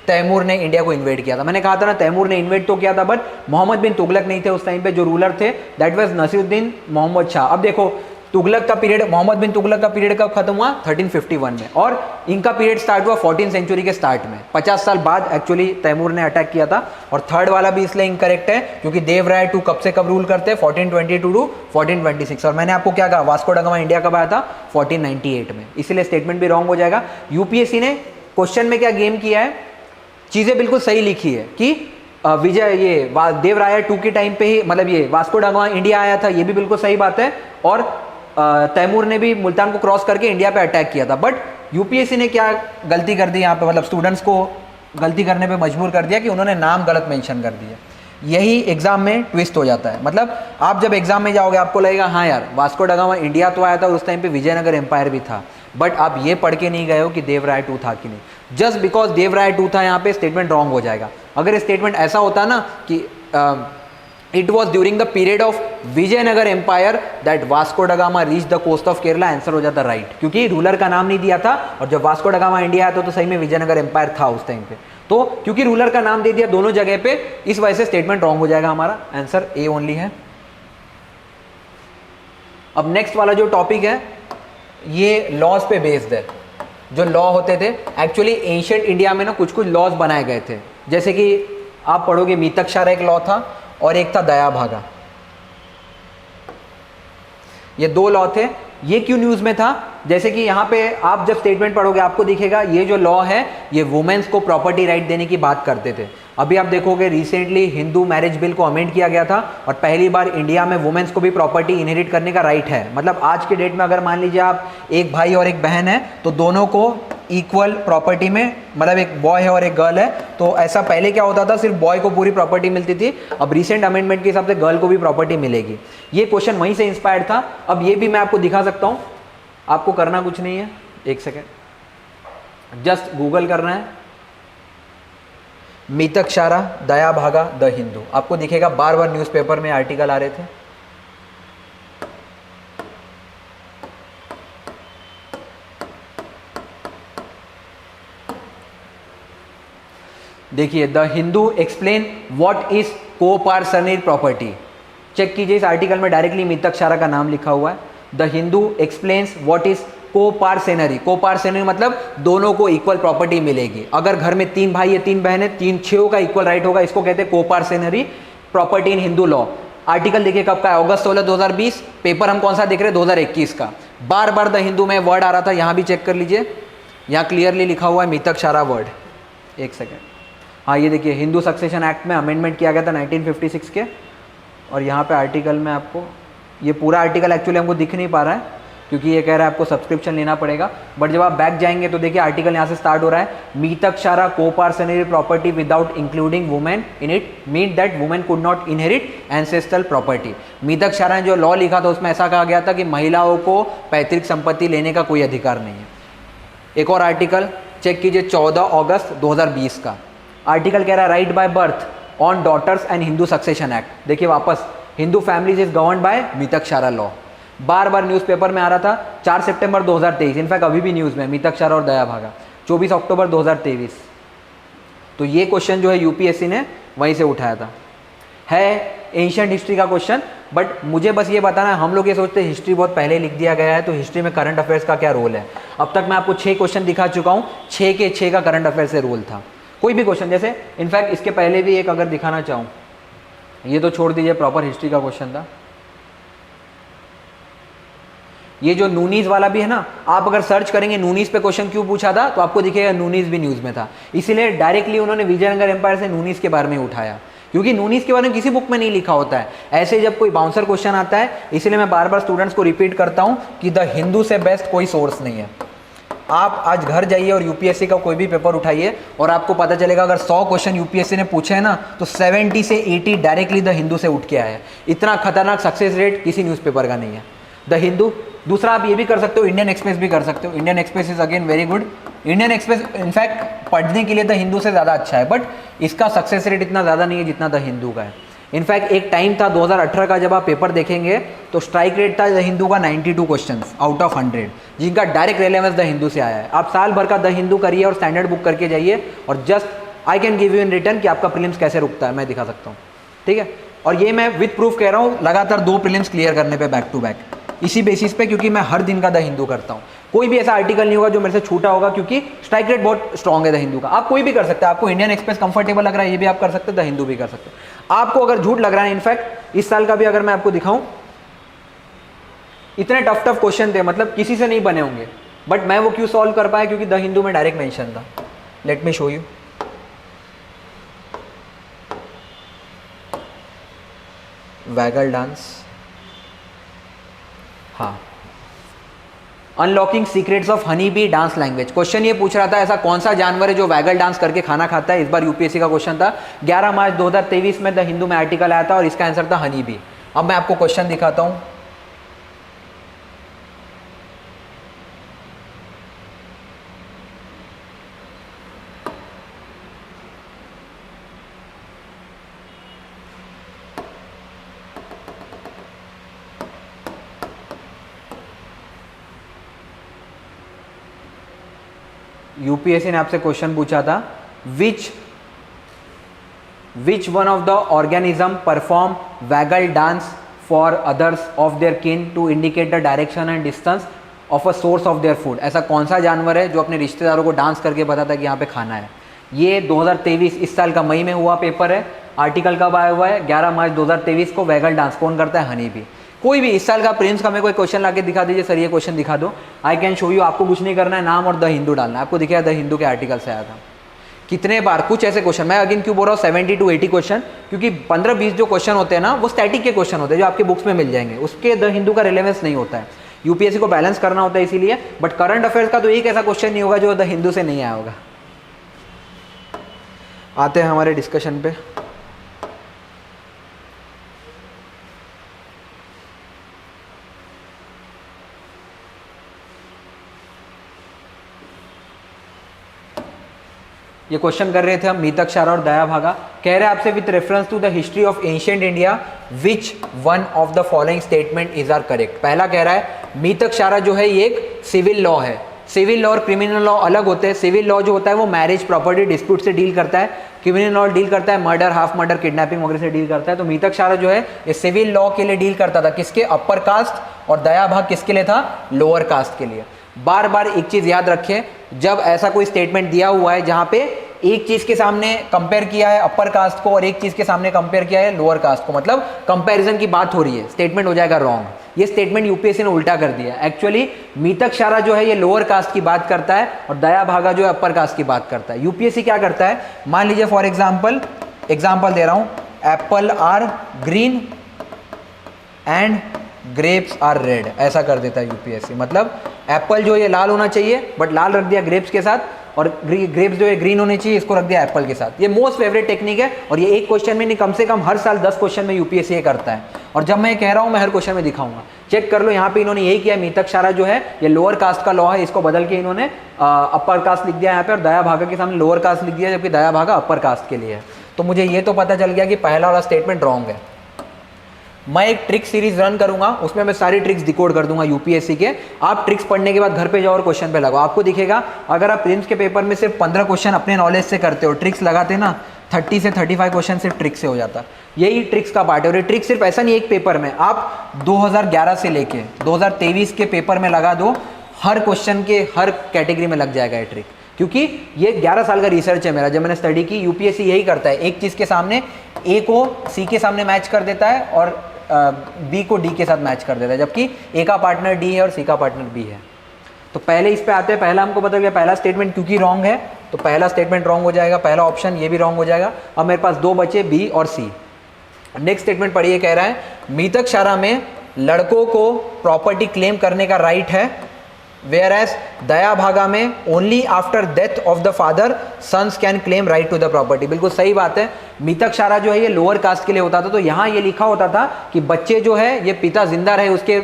तैमूर ने इंडिया को इन्वेड किया था। मैंने कहा था ना तैमूर ने इन्वेड तो किया था, बट मोहम्मद बिन तुगलक नहीं थे उस टाइम पे, जो रूलर थे दैट वाज नसीरुद्दीन मोहम्मद शाह। अब देखो तुगलक का पीरियड, मोहम्मद बिन तुगलक का पीरियड कब खत्म हुआ? 1351 में, और इनका पीरियड स्टार्ट हुआ 14th सेंचुरी के स्टार्ट में, 50 साल बाद एक्चुअली तैमूर ने अटैक किया था। और थर्ड वाला भी इसलिए इनकरेक्ट है क्योंकि देवराय टू कब से कब रूल करते हैं? 1422 टू 1426। और मैंने आपको क्या कहा, वास्को ड गामा इंडिया कब आया था? 1498 में, इसलिए स्टेटमेंट भी रॉन्ग हो जाएगा। यूपीएससी ने क्वेश्चन में क्या गेम किया है, चीज़ें बिल्कुल सही लिखी है कि विजय ये देवराय 2 के टाइम पे ही, मतलब ये वास्को ड गामा इंडिया आया था, ये भी बिल्कुल सही बात है, और तैमूर ने भी मुल्तान को क्रॉस करके इंडिया पे अटैक किया था। बट यूपीएससी ने क्या गलती कर दी यहाँ पे, मतलब स्टूडेंट्स को गलती करने पे मजबूर कर दिया कि उन्होंने नाम गलत मेंशन कर दिया। यही एग्जाम में ट्विस्ट हो जाता है। मतलब आप जब एग्जाम में जाओगे आपको लगेगा हाँ यार वास्को ड गामा इंडिया तो आया था, उस टाइम पे विजयनगर एम्पायर भी था, बट आप ये पढ़ के नहीं गए हो कि देवराय 2 था कि नहीं। जस्ट बिकॉज देवराय 2 था यहाँ पे स्टेटमेंट रॉन्ग हो जाएगा। अगर स्टेटमेंट ऐसा होता ना कि it was during the period of Vijayanagar empire that Vasco da Gama reach the coast of Kerala, answer हो जाता राइट, क्योंकि रूलर का नाम नहीं दिया था, और जब वास्को ड गामा इंडिया आया तो सही में विजयनगर एम्पायर था उस टाइम पे, तो क्योंकि रूलर का नाम दे दिया दोनों जगह पे, इस वजह से स्टेटमेंट रॉन्ग हो जाएगा। हमारा आंसर ए ओनली है। अब नेक्स्ट वाला जो टॉपिक है ये लॉज पे बेस्ड है। जो लॉ होते थे एक्चुअली एंशिएंट इंडिया में ना कुछ कुछ लॉज बनाए गए थे, जैसे कि आप पढ़ोगे मीतकशारा एक लॉ था और एक था दया भागा, ये 2 लॉ थे। ये क्यों न्यूज़ में था? जैसे कि यहाँ पे आप जब स्टेटमेंट पढ़ोगे आपको दिखेगा ये जो लॉ है ये वुमेन्स को प्रॉपर्टी राइट देने की बात करते थे। अभी आप देखोगे रिसेंटली हिंदू मैरिज बिल को अमेंड किया गया था और पहली बार इंडिया में वुमेन्स को भी प्रॉपर्टी इनहेरिट करने का राइट है। मतलब आज के डेट में अगर मान लीजिए आप एक भाई और एक बहन है तो दोनों को इक्वल प्रॉपर्टी में, मतलब एक बॉय है और एक गर्ल है, तो ऐसा पहले क्या होता था सिर्फ बॉय को पूरी प्रॉपर्टी मिलती थी, अब रिसेंट अमेंडमेंट के हिसाब से गर्ल को भी प्रॉपर्टी मिलेगी। ये क्वेश्चन वहीं से इंस्पायर्ड था। अब ये भी मैं आपको दिखा सकता हूँ, आपको करना कुछ नहीं है, एक सेकेंड, जस्ट गूगल करना है मीतकशारा दया भागा द हिंदू, आपको दिखेगा, बार बार न्यूज़पेपर में आर्टिकल आ रहे थे। देखिए the Hindu explain what is coparcenary property, check कीजिए इस आर्टिकल में डायरेक्टली मीतकशारा का नाम लिखा हुआ है। The Hindu explains what is coparcenary, coparcenary मतलब दोनों को इक्वल प्रॉपर्टी मिलेगी। अगर घर में 3 भाई है 3 बहन है, 3 6 का इक्वल राइट होगा, इसको कहते हैं coparcenary property in Hindu law. Article देखिए कब का है, अगस्त 16 2020। पेपर हम कौन सा देख रहे हैं, 2021 का। बार बार द हिंदू में वर्ड आ रहा था, यहाँ भी चेक कर लीजिए, यहाँ क्लियरली लिखा हुआ है मीतकशारा वर्ड। एक सेकेंड, हाँ ये देखिए हिंदू सक्सेशन एक्ट में अमेंडमेंट किया गया था 1956 के, और यहाँ पे आर्टिकल में आपको ये पूरा आर्टिकल एक्चुअली हमको दिख नहीं पा रहा है क्योंकि ये कह रहा है आपको सब्सक्रिप्शन लेना पड़ेगा, बट जब आप बैक जाएंगे तो देखिए आर्टिकल यहाँ से स्टार्ट हो रहा है, Mitakshara coparcenary property without including women in it mean that women could not inherit ancestral property. Mitakshara ने जो लॉ लिखा था उसमें ऐसा कहा गया था कि महिलाओं को पैतृक संपत्ति लेने का कोई अधिकार नहीं है। एक और आर्टिकल चेक कीजिए 14 अगस्त 2020 का आर्टिकल कह रहा है right by birth on daughters and Hindu succession act. देखिए वापस Hindu families is governed by Mitakshara law, बार बार न्यूज़पेपर में आ रहा था। 4 सितंबर 2023, इनफैक्ट अभी भी न्यूज़ में मीतकशारा और दया भागा। 24 अक्टूबर 2023, तो ये क्वेश्चन जो है यूपीएससी ने वहीं से उठाया था। है एंशिएंट हिस्ट्री का क्वेश्चन, बट मुझे बस ये बताना है, हम लोग ये सोचते हैं हिस्ट्री बहुत पहले लिख दिया गया है तो हिस्ट्री में करंट अफेयर्स का क्या रोल है। अब तक मैं आपको 6 क्वेश्चन दिखा चुका हूँ, 6 के 6 का करंट अफेयर से रोल था। कोई भी क्वेश्चन, जैसे इनफैक्ट इसके पहले भी एक अगर दिखाना चाहूँ, ये तो छोड़ दीजिए, प्रॉपर हिस्ट्री का क्वेश्चन था। ये जो नूनीज वाला भी है ना, आप अगर सर्च करेंगे नूनीज पे क्वेश्चन क्यों पूछा था तो आपको दिखेगा नूनीज भी न्यूज़ में था, इसीलिए डायरेक्टली उन्होंने विजयनगर एम्पायर से नूनीज के बारे में उठाया, क्योंकि नूनीज के बारे में किसी बुक में नहीं लिखा होता है। ऐसे जब कोई बाउंसर क्वेश्चन आता है, इसलिए मैं बार बार स्टूडेंट्स को रिपीट करता हूँ कि द हिंदू से बेस्ट कोई सोर्स नहीं है। आप आज घर जाइए और यूपीएससी का कोई भी पेपर उठाइए और आपको पता चलेगा अगर 100 क्वेश्चन यूपीएससी ने पूछे हैं ना तो 70 से 80 डायरेक्टली द हिंदू से उठ के आया है। इतना खतरनाक सक्सेस रेट किसी न्यूज़पेपर का नहीं है द हिंदू। दूसरा आप ये भी कर सकते हो, इंडियन एक्सप्रेस भी कर सकते हो। Indian express is again very good. Indian express in fact पढ़ने के लिए द हिंदू से ज़्यादा अच्छा है, बट इसका सक्सेस रेट इतना ज़्यादा नहीं है जितना द हिंदू का है। इनफैक्ट एक टाइम था 2018 का, जब आप पेपर देखेंगे तो स्ट्राइक रेट था द हिंदू का 92 क्वेश्चंस आउट ऑफ 100 जिनका डायरेक्ट रेलेवेंस द हिंदू से आया है। आप साल भर का द हिंदू करिए और स्टैंडर्ड बुक करके जाइए, और just I can give you in return कि आपका प्रीलिम्स कैसे रुकता है, मैं दिखा सकता हूँ, ठीक है। और ये मैं विद प्रूफ कह रहा हूँ, लगातार 2 प्रीलिम्स क्लियर करने पे बैक टू बैक, इसी बेसिस पे, क्योंकि मैं हर दिन का द हिंदू करता हूँ। कोई भी ऐसा आर्टिकल नहीं होगा जो मेरे से छूटा होगा, क्योंकि स्ट्राइक रेट बहुत स्ट्रॉन्ग है द हिंदू का। आप कोई भी कर सकते हैं, आपको इंडियन एक्सप्रेस कंफर्टेबल लग रहा है ये भी आप कर सकते हैं, द हिंदू भी कर सकते हैं। आपको अगर झूठ लग रहा है, इनफैक्ट इस साल का भी अगर मैं आपको दिखाऊं, इतने टफ टफ क्वेश्चन थे, मतलब किसी से नहीं बने होंगे, बट मैं वो क्यों सॉल्व कर पाया, क्योंकि द हिंदू में डायरेक्ट मेंशन था। Let me show you. Waggle dance, हाँ, unlocking secrets of honey bee dance language. Question ये पूछ रहा था ऐसा कौन सा जानवर है जो वैगल डांस करके खाना खाता है। इस बार यूपीएससी का क्वेश्चन था, 11 मार्च 2023 में द हिंदू में आर्टिकल आया था और इसका आंसर था हनी बी। अब मैं आपको क्वेश्चन दिखाता हूं। यूपीएससी ने आपसे क्वेश्चन पूछा था, which one of the organism perform waggle dance for others of their kin to indicate the direction and distance of a source of their food. ऐसा कौन सा जानवर है जो अपने रिश्तेदारों को डांस करके बताता है कि यहाँ पे खाना है। ये 2023 इस साल का मई में हुआ पेपर है। आर्टिकल कब आया हुआ है, 11 मार्च 2023 को। वैगल डांस कौन करता है, हनी बी। कोई भी इस साल का प्रिंस का मेरे कोई क्वेश्चन लाके दिखा दीजिए, सर ये क्वेश्चन दिखा दो, आई कैन शो यू। आपको कुछ नहीं करना है, नाम और द हिंदू डालना है। आपको दिखेगा द हिंदू के आर्टिकल से आया था। कितने बार कुछ ऐसे क्वेश्चन, मैं अगेन क्यों बोल रहा हूँ 70 to 80 क्वेश्चन, क्योंकि 15-20 जो क्वेश्चन होते हैं ना वो स्टैटिक के क्वेश्चन होते हैं जो आपके बुक्स में मिल जाएंगे, उसके द हिंदू का रिलेवेंस नहीं होता है। यूपीएससी को बैलेंस करना होता है इसीलिए। बट करंट अफेयर्स का तो एक ऐसा क्वेश्चन नहीं होगा जो द हिंदू से नहीं आया होगा। आते हैं हमारे डिस्कशन पे। ये क्वेश्चन कर रहे थे हम मीतकशारा और दया भागा। कह रहे हैं आपसे with reference to the history of ancient India which one of the following statement is are correct. पहला कह रहा है मीतकशारा जो है ये एक सिविल लॉ है। सिविल लॉ और क्रिमिनल लॉ अलग होते हैं। सिविल लॉ जो होता है वो मैरिज प्रॉपर्टी डिस्प्यूट से डील करता है, क्रिमिनल लॉ डील करता है मर्डर, हाफ मर्डर, किडनैपिंग वगैरह से डील करता है। तो मीतकशारा जो है ये सिविल लॉ के लिए डील करता था, किसके, अपर कास्ट, और दया भाग किसके लिए था, लोअर कास्ट के लिए। बार बार एक चीज याद रखें, जब ऐसा कोई स्टेटमेंट दिया हुआ है जहां पे एक चीज के सामने कंपेयर किया है अपर कास्ट को और एक चीज के सामने कंपेयर किया है लोअर कास्ट को, मतलब कंपैरिजन की बात हो रही है, स्टेटमेंट हो जाएगा रॉन्ग। ये स्टेटमेंट यूपीएससी ने उल्टा कर दिया। एक्चुअली मीतकशारा जो है ये लोअर कास्ट की बात करता है और दया भागा जो है अपर कास्ट की बात करता है। यूपीएससी क्या करता है, मान लीजिए फॉर एग्जाम्पल दे रहा हूं, apple are green and grapes are red, ऐसा कर देता है यूपीएससी। मतलब एप्पल जो ये लाल होना चाहिए बट लाल रख दिया ग्रेप्स के साथ, और ग्रेप्स जो है ग्रीन होने चाहिए, इसको रख दिया एप्पल के साथ। ये मोस्ट फेवरेट टेक्निक है और ये एक क्वेश्चन में नहीं, कम से कम हर साल 10 क्वेश्चन में यूपीएससी ये करता है। और जब मैं कह रहा हूँ मैं हर क्वेश्चन में दिखाऊंगा, चेक कर लो। यहाँ पे इन्होंने यही किया, मीतकशारा जो है ये लोअर कास्ट का लॉ है, इसको बदल के इन्होंने अपर कास्ट लिख दिया यहाँ पे और दया भागा के सामने लोअर कास्ट लिख दिया, जबकि दया भागा अपर कास्ट के लिए है। तो मुझे ये तो पता चल गया कि पहला वाला स्टेटमेंट रॉन्ग है। मैं एक ट्रिक सीरीज रन करूंगा, उसमें मैं सारी ट्रिक्स डिकोड कर दूंगा यूपीएससी के। आप ट्रिक्स पढ़ने के बाद घर पे जाओ और क्वेश्चन पे लगाओ, आपको दिखेगा अगर आप प्रीलिम्स के पेपर में सिर्फ 15 क्वेश्चन अपने नॉलेज से करते हो, ट्रिक्स लगाते ना, 30 से 35 क्वेश्चन सिर्फ ट्रिक से हो जाता। यही ट्रिक्स का पार्ट है। और ये ट्रिक सिर्फ ऐसा नहीं एक पेपर में, आप 2011 से लेके 2023 के पेपर में लगा दो, हर क्वेश्चन के हर कैटेगरी में लग जाएगा ये ट्रिक। क्योंकि ये 11 साल का रिसर्च है मेरा, जब मैंने स्टडी की। यूपीएससी यही करता है, एक चीज़ के सामने ए को सी के सामने मैच कर देता है और बी को डी के साथ मैच कर देता है, जबकि ए का पार्टनर डी है और सी का पार्टनर बी है। तो पहले इस पे आते हैं। पहला हमको पता गया, पहला स्टेटमेंट क्योंकि रॉन्ग है तो पहला स्टेटमेंट रॉन्ग हो जाएगा, पहला ऑप्शन ये भी रॉन्ग हो जाएगा। अब मेरे पास 2 बचे, बी और सी। नेक्स्ट स्टेटमेंट पढ़िए, कह रहा है मीतकशारा में लड़कों को प्रॉपर्टी क्लेम करने का राइट है, whereas दया भागा में only after death of the father sons can claim right to the property. बिल्कुल सही बात है। मीतकशारा जो है ये लोअर कास्ट के लिए होता था, तो यहाँ ये लिखा होता था कि बच्चे जो है ये पिता जिंदा रहे, उसके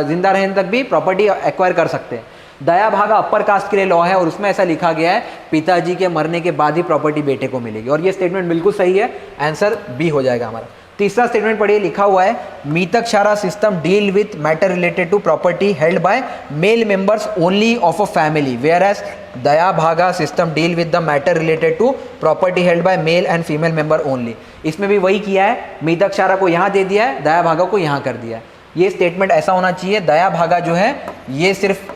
जिंदा रहने तक भी प्रॉपर्टी एक्वायर कर सकते हैं। दया भागा अपर कास्ट के लिए लॉ है और उसमें ऐसा लिखा गया है पिताजी के मरने के बाद ही प्रॉपर्टी बेटे को मिलेगी, और ये स्टेटमेंट बिल्कुल सही है, आंसर बी हो जाएगा हमारा। तीसरा स्टेटमेंट पढ़िए, लिखा हुआ है Mitakshara system deal with matter related to property held by male members only of a family, whereas Dayabhaga system deal with the matter related to property held by male and female member only. इसमें भी वही किया है, मीतकशारा को यहाँ दे दिया है, दया भागा को यहाँ कर दिया है। ये स्टेटमेंट ऐसा होना चाहिए, दया भागा जो है ये सिर्फ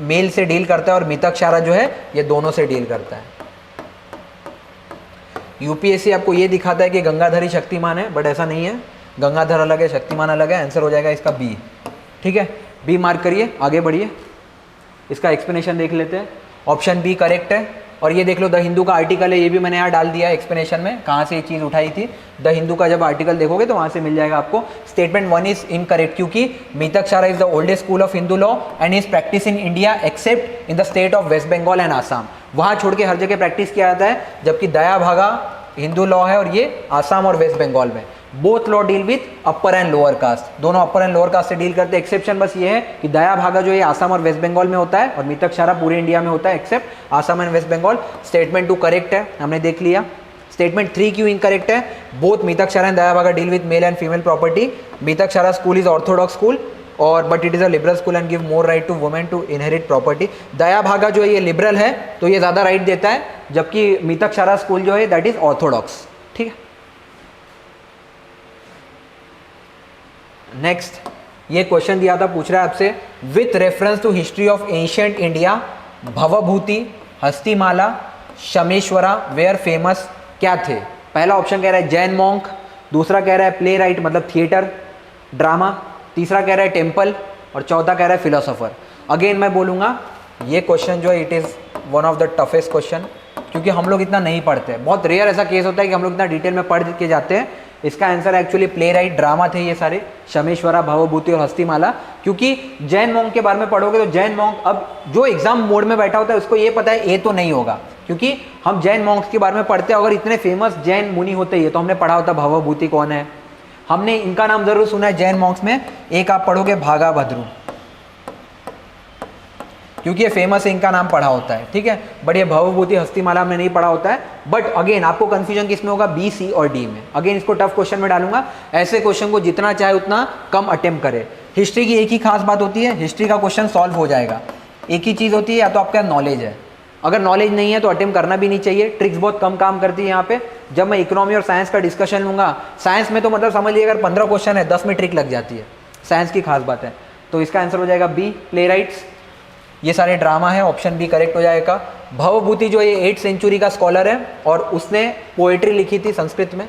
मेल से डील करता है और मीतकशारा जो है ये दोनों से डील करता है। यूपीएससी आपको ये दिखाता है कि गंगाधर ही शक्तिमान है, बट ऐसा नहीं है, गंगाधर अलग है, शक्तिमान अलग है। आंसर हो जाएगा इसका बी। ठीक है, बी मार्क करिए, आगे बढ़िए, इसका एक्सप्लेनेशन देख लेते हैं। ऑप्शन बी करेक्ट है। और ये देख लो द हिंदू का आर्टिकल है, ये भी मैंने यहाँ डाल दिया है एक्सप्लेनेशन में, कहाँ से ये चीज़ उठाई थी। द हिंदू का जब आर्टिकल देखोगे तो वहाँ से मिल जाएगा आपको। स्टेटमेंट 1 इज इनकरेक्ट, क्योंकि Mitakshara is the oldest school of Hindu law and is practice in India except in the state of West Bengal and Assam. वहाँ छोड़ के हर जगह प्रैक्टिस किया जाता है, जबकि दया भागा हिंदू लॉ है और ये आसाम और वेस्ट बंगाल में। Both law deal with upper and lower caste, दोनों अपर एंड लोअर कास्ट से डील करते हैं। एक्सेप्शन बस ये है कि दया भागा जो ये आसाम और वेस्ट बंगाल में होता है और मीतकशारा पूरे इंडिया में होता है except Assam and West Bengal. Statement 2 correct है, हमने देख लिया। स्टेटमेंट 3 क्यों इनकरेक्ट है? Both मीतकशारा and Dayabhaga deal with male and female property. Mitakshara school is orthodox school और but it is a liberal school and give more right to women to inherit property. Dayabhaga जो है ये liberal है तो ये ज़्यादा right देता है, जबकि मीतकशारा स्कूल जो है दैट इज ऑर्थोडॉक्स। ठीक है, नेक्स्ट ये क्वेश्चन दिया था, पूछ रहा है आपसे with reference to history of ancient India Bhavabhuti, Hastimalla, Kshemeshvara were famous क्या थे? पहला ऑप्शन कह रहा है जैन मॉन्क, दूसरा कह रहा है प्ले राइट मतलब थिएटर ड्रामा, तीसरा कह रहा है टेम्पल और चौथा कह रहा है फिलोसोफर। अगेन मैं बोलूँगा ये क्वेश्चन जो है it is one of the toughest question, क्योंकि हम लोग इतना नहीं पढ़ते, बहुत रेयर ऐसा केस होता है कि हम लोग इतना डिटेल में पढ़ के जाते हैं। इसका answer actually play right drama थे ये सारे, शमेश्वरा, भवभूति और हस्तिमाला। क्योंकि जैन मॉन्क के बारे में पढ़ोगे तो जैन मॉन्क अब जो एग्जाम मोड में बैठा होता है उसको ये पता है ये तो नहीं होगा, क्योंकि हम जैन मॉन्क्स के बारे में पढ़ते हैं। अगर इतने फेमस जैन मुनि होते ये तो हमने पढ़ा होता भवभूति कौन है, हमने इनका नाम जरूर सुना है जैन मॉन्क्स में। एक आप पढ़ोगे भागाभद्रू, क्योंकि ये फेमस है, इनका नाम पढ़ा होता है। ठीक है, बट ये भवभूति हस्तिमाला में नहीं पढ़ा होता है। बट अगेन आपको कंफ्यूजन किसमें होगा? बी, सी और डी में। अगेन इसको टफ क्वेश्चन में डालूंगा, ऐसे क्वेश्चन को जितना चाहे उतना कम अटेम्प्ट करे। हिस्ट्री की एक ही खास बात होती है, हिस्ट्री का क्वेश्चन सॉल्व हो जाएगा। एक ही चीज़ होती है, या तो आपका नॉलेज है, अगर नॉलेज नहीं है तो अटेम्प्ट करना भी नहीं चाहिए। ट्रिक्स बहुत कम काम करती है यहाँ पे। जब मैं इकोनॉमी और साइंस का डिस्कशन लूँगा, साइंस में तो मतलब समझ लीजिए अगर 15 क्वेश्चन है 10 में ट्रिक लग जाती है, साइंस की खास बात है। तो इसका आंसर हो जाएगा बी, प्ले राइट्स। ये सारे ड्रामा है, ऑप्शन बी करेक्ट हो जाएगा। भवभूति जो ये 8th सेंचुरी का स्कॉलर है और उसने पोएट्री लिखी थी संस्कृत में,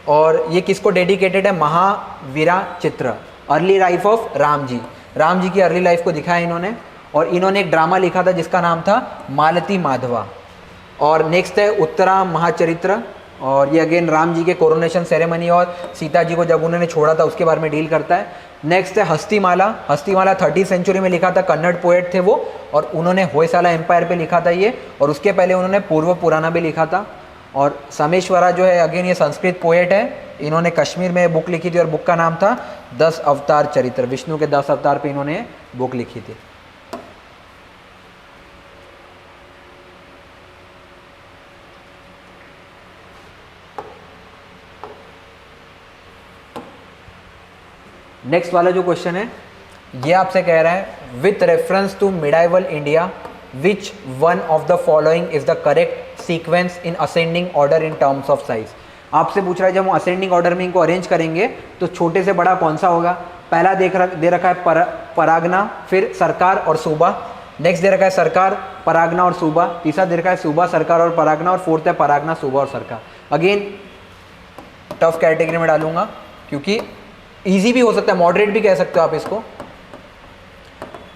और ये किसको डेडिकेटेड है? महावीरा चित्र, early life of Ram ji. Ram ji की अर्ली लाइफ को दिखाया इन्होंने, और इन्होंने एक ड्रामा लिखा था जिसका नाम था मालती माधवा। और नेक्स्ट है उत्तरा महाचरित्र, और ये अगेन राम जी के कोरोनेशन सेरेमनी और सीता जी को जब उन्होंने छोड़ा था उसके बारे में डील करता है। नेक्स्ट है हस्तिमाला। हस्तिमाला 30th सेंचुरी में लिखा था, कन्नड़ पोएट थे वो, और उन्होंने होयसाला एम्पायर पे लिखा था ये, और उसके पहले उन्होंने पूर्व पुराना भी लिखा था। और समेश्वरा जो है अगेन ये संस्कृत पोएट है, इन्होंने कश्मीर में बुक लिखी थी और बुक का नाम था 10 अवतार चरित्र, विष्णु के 10 अवतार पे इन्होंने बुक लिखी थी। नेक्स्ट वाला जो क्वेश्चन है ये आपसे कह रहा है with reference to medieval India which one of the following is the correct sequence in ascending order in terms of size. आपसे पूछ रहा है जब हम असेंडिंग ऑर्डर में इनको अरेंज करेंगे तो छोटे से बड़ा कौन सा होगा? पहला दे रखा है परागना, फिर सरकार और सूबा। नेक्स्ट दे रखा है सरकार, परागना और सूबा। तीसरा दे रखा है सूबा, सरकार और परागना, और फोर्थ है परागना, सूबा और सरकार। अगेन टफ कैटेगरी में डालूंगा क्योंकि इजी भी हो सकता है, मॉडरेट भी कह सकते हो आप इसको,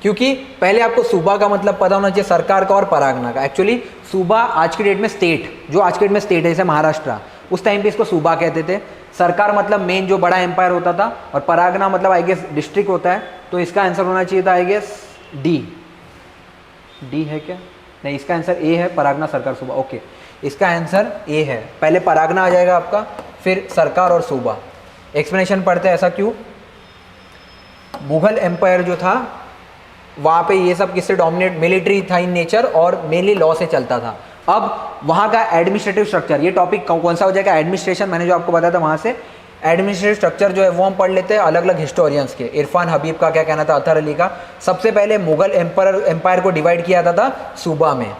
क्योंकि पहले आपको सूबा का मतलब पता होना चाहिए, सरकार का और परागना का। एक्चुअली सूबा आज की डेट में स्टेट, जो आज की डेट में स्टेट है जैसे महाराष्ट्र, उस टाइम पे इसको सूबा कहते थे। सरकार मतलब मेन जो बड़ा एम्पायर होता था, और परागना मतलब आई गेस डिस्ट्रिक्ट होता है। तो इसका आंसर होना चाहिए था आई गेस डी। डी है क्या? नहीं, इसका आंसर ए है, परागना, सरकार, सूबा। ओके, इसका आंसर ए है। पहले परागना आ जाएगा आपका, फिर सरकार और सूबा। एक्सप्लेनेशन पढ़ते हैं ऐसा क्यों? मुगल एम्पायर जो था वहाँ पे ये सब किससे डोमिनेट, मिलिट्री था इन नेचर और मेनली लॉ से चलता था। अब वहाँ का एडमिनिस्ट्रेटिव स्ट्रक्चर, ये टॉपिक कौन सा हो जाएगा, एडमिनिस्ट्रेशन, मैंने जो आपको बताया था वहाँ से एडमिनिस्ट्रेटिव स्ट्रक्चर जो है वो हम पढ़ लेते हैं अलग अलग हिस्टोरियंस के। इरफान हबीब का क्या कहना था, अतहर अली का। सबसे पहले मुगल एम्पायर को डिवाइड किया जाता था सूबा में,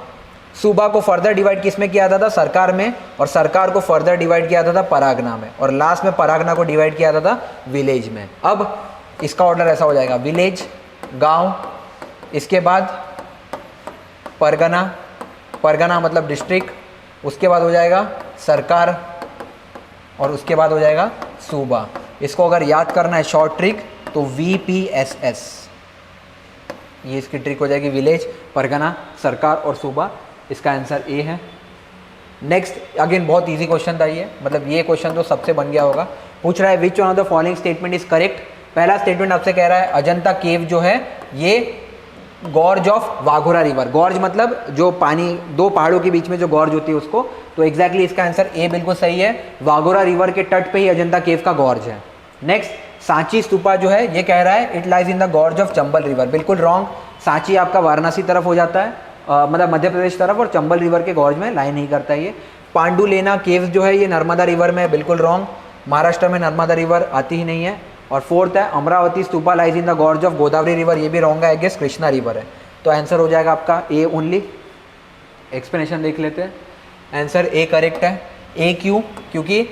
सूबा को फर्दर डिवाइड किस में किया जाता था, सरकार में, और सरकार को फर्दर डिवाइड किया जाता था परागना में, और लास्ट में परागना को डिवाइड किया जाता था विलेज में। अब इसका ऑर्डर ऐसा हो जाएगा, विलेज, गांव, इसके बाद परगना, परगना मतलब डिस्ट्रिक्ट, उसके बाद हो जाएगा सरकार, और उसके बाद हो जाएगा सूबा। इसको अगर याद करना है शॉर्ट ट्रिक तो VPSS, ये इसकी ट्रिक हो जाएगी, विलेज, परगना, सरकार और सूबा। इसका आंसर ए है। नेक्स्ट अगेन बहुत इजी क्वेश्चन था ये, मतलब ये क्वेश्चन तो सबसे बन गया होगा। पूछ रहा है विच one of the following statement is correct. पहला स्टेटमेंट आपसे कह रहा है अजंता केव जो है ये gorge of Waghora river, gorge मतलब जो पानी, दो पहाड़ों के बीच में जो गॉर्ज होती है उसको, तो एग्जैक्टली इसका आंसर ए बिल्कुल सही है, वाघोरा रिवर के तट पे ही अजंता केव का गॉर्ज है। नेक्स्ट सांची स्तूपा जो है ये कह रहा है it lies in the gorge of Chambal river, बिल्कुल रॉन्ग। सांची आपका वाराणसी तरफ हो जाता है, मतलब मध्य प्रदेश तरफ, और चंबल रिवर के गॉर्ज में लाई नहीं करता है ये। पांडुलेना केव्स जो है ये नर्मदा रिवर में, बिल्कुल रॉन्ग, महाराष्ट्र में नर्मदा रिवर आती ही नहीं है। और फोर्थ है Amravati stupa lies in the gorge of Godavari river, ये भी रॉन्ग है, आई गेस कृष्णा रिवर है। तो आंसर हो जाएगा आपका ए ओनली। एक्सप्लेनेशन देख लेते हैं, आंसर ए करेक्ट है। ए क्यों, क्योंकि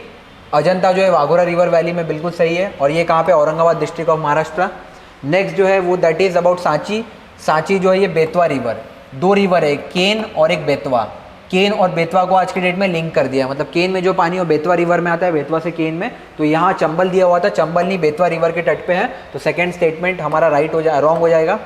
अजंता जो है वाघोरा रिवर वैली में बिल्कुल सही है, और ये कहाँ पे, Aurangabad district of Maharashtra. Next जो है वो that is about Sanchi. Sanchi जो है ये बेतवा रिवर, दो रिवर है, केन और एक बेतवा। केन और बेतवा को आज के डेट में लिंक कर दिया, मतलब केन में जो पानी वो बेतवा रिवर में आता है, बेतवा से केन में, तो यहाँ चंबल दिया हुआ था, चंबल नहीं बेतवा रिवर के तट पे है, तो सेकंड स्टेटमेंट हमारा राइट हो जाए, रॉन्ग हो जाएगा।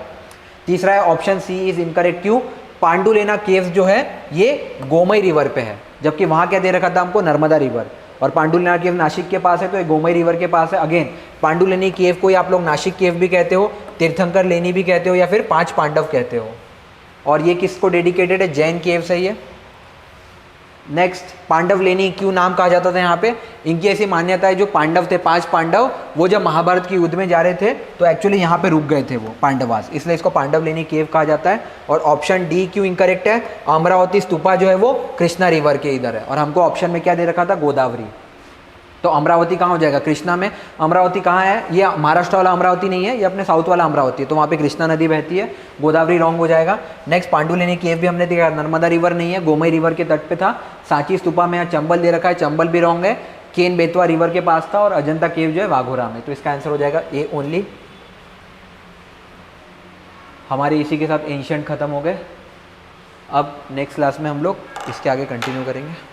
तीसरा है ऑप्शन सी इज इनकरेक्ट। क्यों, पांडुलेना केव्स जो है ये गोमई रिवर पे है, जबकि वहाँ क्या दे रखा था हमको, नर्मदा रिवर, और पांडुलेना केव नासिक के पास है तो ये गोमई रिवर के पास है। अगेन पांडुलेनी केव को आप लोग नासिक केव भी कहते हो, तीर्थंकर लेनी भी कहते हो, या फिर 5 पांडव कहते हो, और ये किसको डेडिकेटेड है, जैन केव से ये। नेक्स्ट पांडव लेनी क्यों नाम कहा जाता था यहाँ पे, इनकी ऐसी मान्यता है जो पांडव थे, 5 पांडव, वो जब महाभारत की युद्ध में जा रहे थे तो एक्चुअली यहाँ पे रुक गए थे वो पांडवास, इसलिए इसको पांडव लेनी केव कहा जाता है। और ऑप्शन डी क्यों इनकरेक्ट है, अमरावती स्तूपा जो है वो कृष्णा रिवर के इधर है, और हमको ऑप्शन में क्या दे रखा था, गोदावरी। तो अमरावती कहाँ हो जाएगा, कृष्णा में। अमरावती कहाँ है, ये महाराष्ट्र वाला अमरावती नहीं है, ये अपने साउथ वाला अमरावती है, तो वहाँ पे कृष्णा नदी बहती है, गोदावरी रॉन्ग हो जाएगा। नेक्स्ट पांडुलेनी केव भी हमने देखा, नर्मदा रिवर नहीं है, गोमई रिवर के तट पे था। सांची स्तूपा में चंबल दे रखा है, चंबल भी रॉन्ग है, केन बेतवा रिवर के पास था, और अजंता केव जो है वाघोरा में, तो इसका आंसर हो जाएगा ए ओनली। हमारे इसी के साथ एंशिएंट खत्म हो गए। अब नेक्स्ट क्लास में हम लोग इसके आगे कंटिन्यू करेंगे।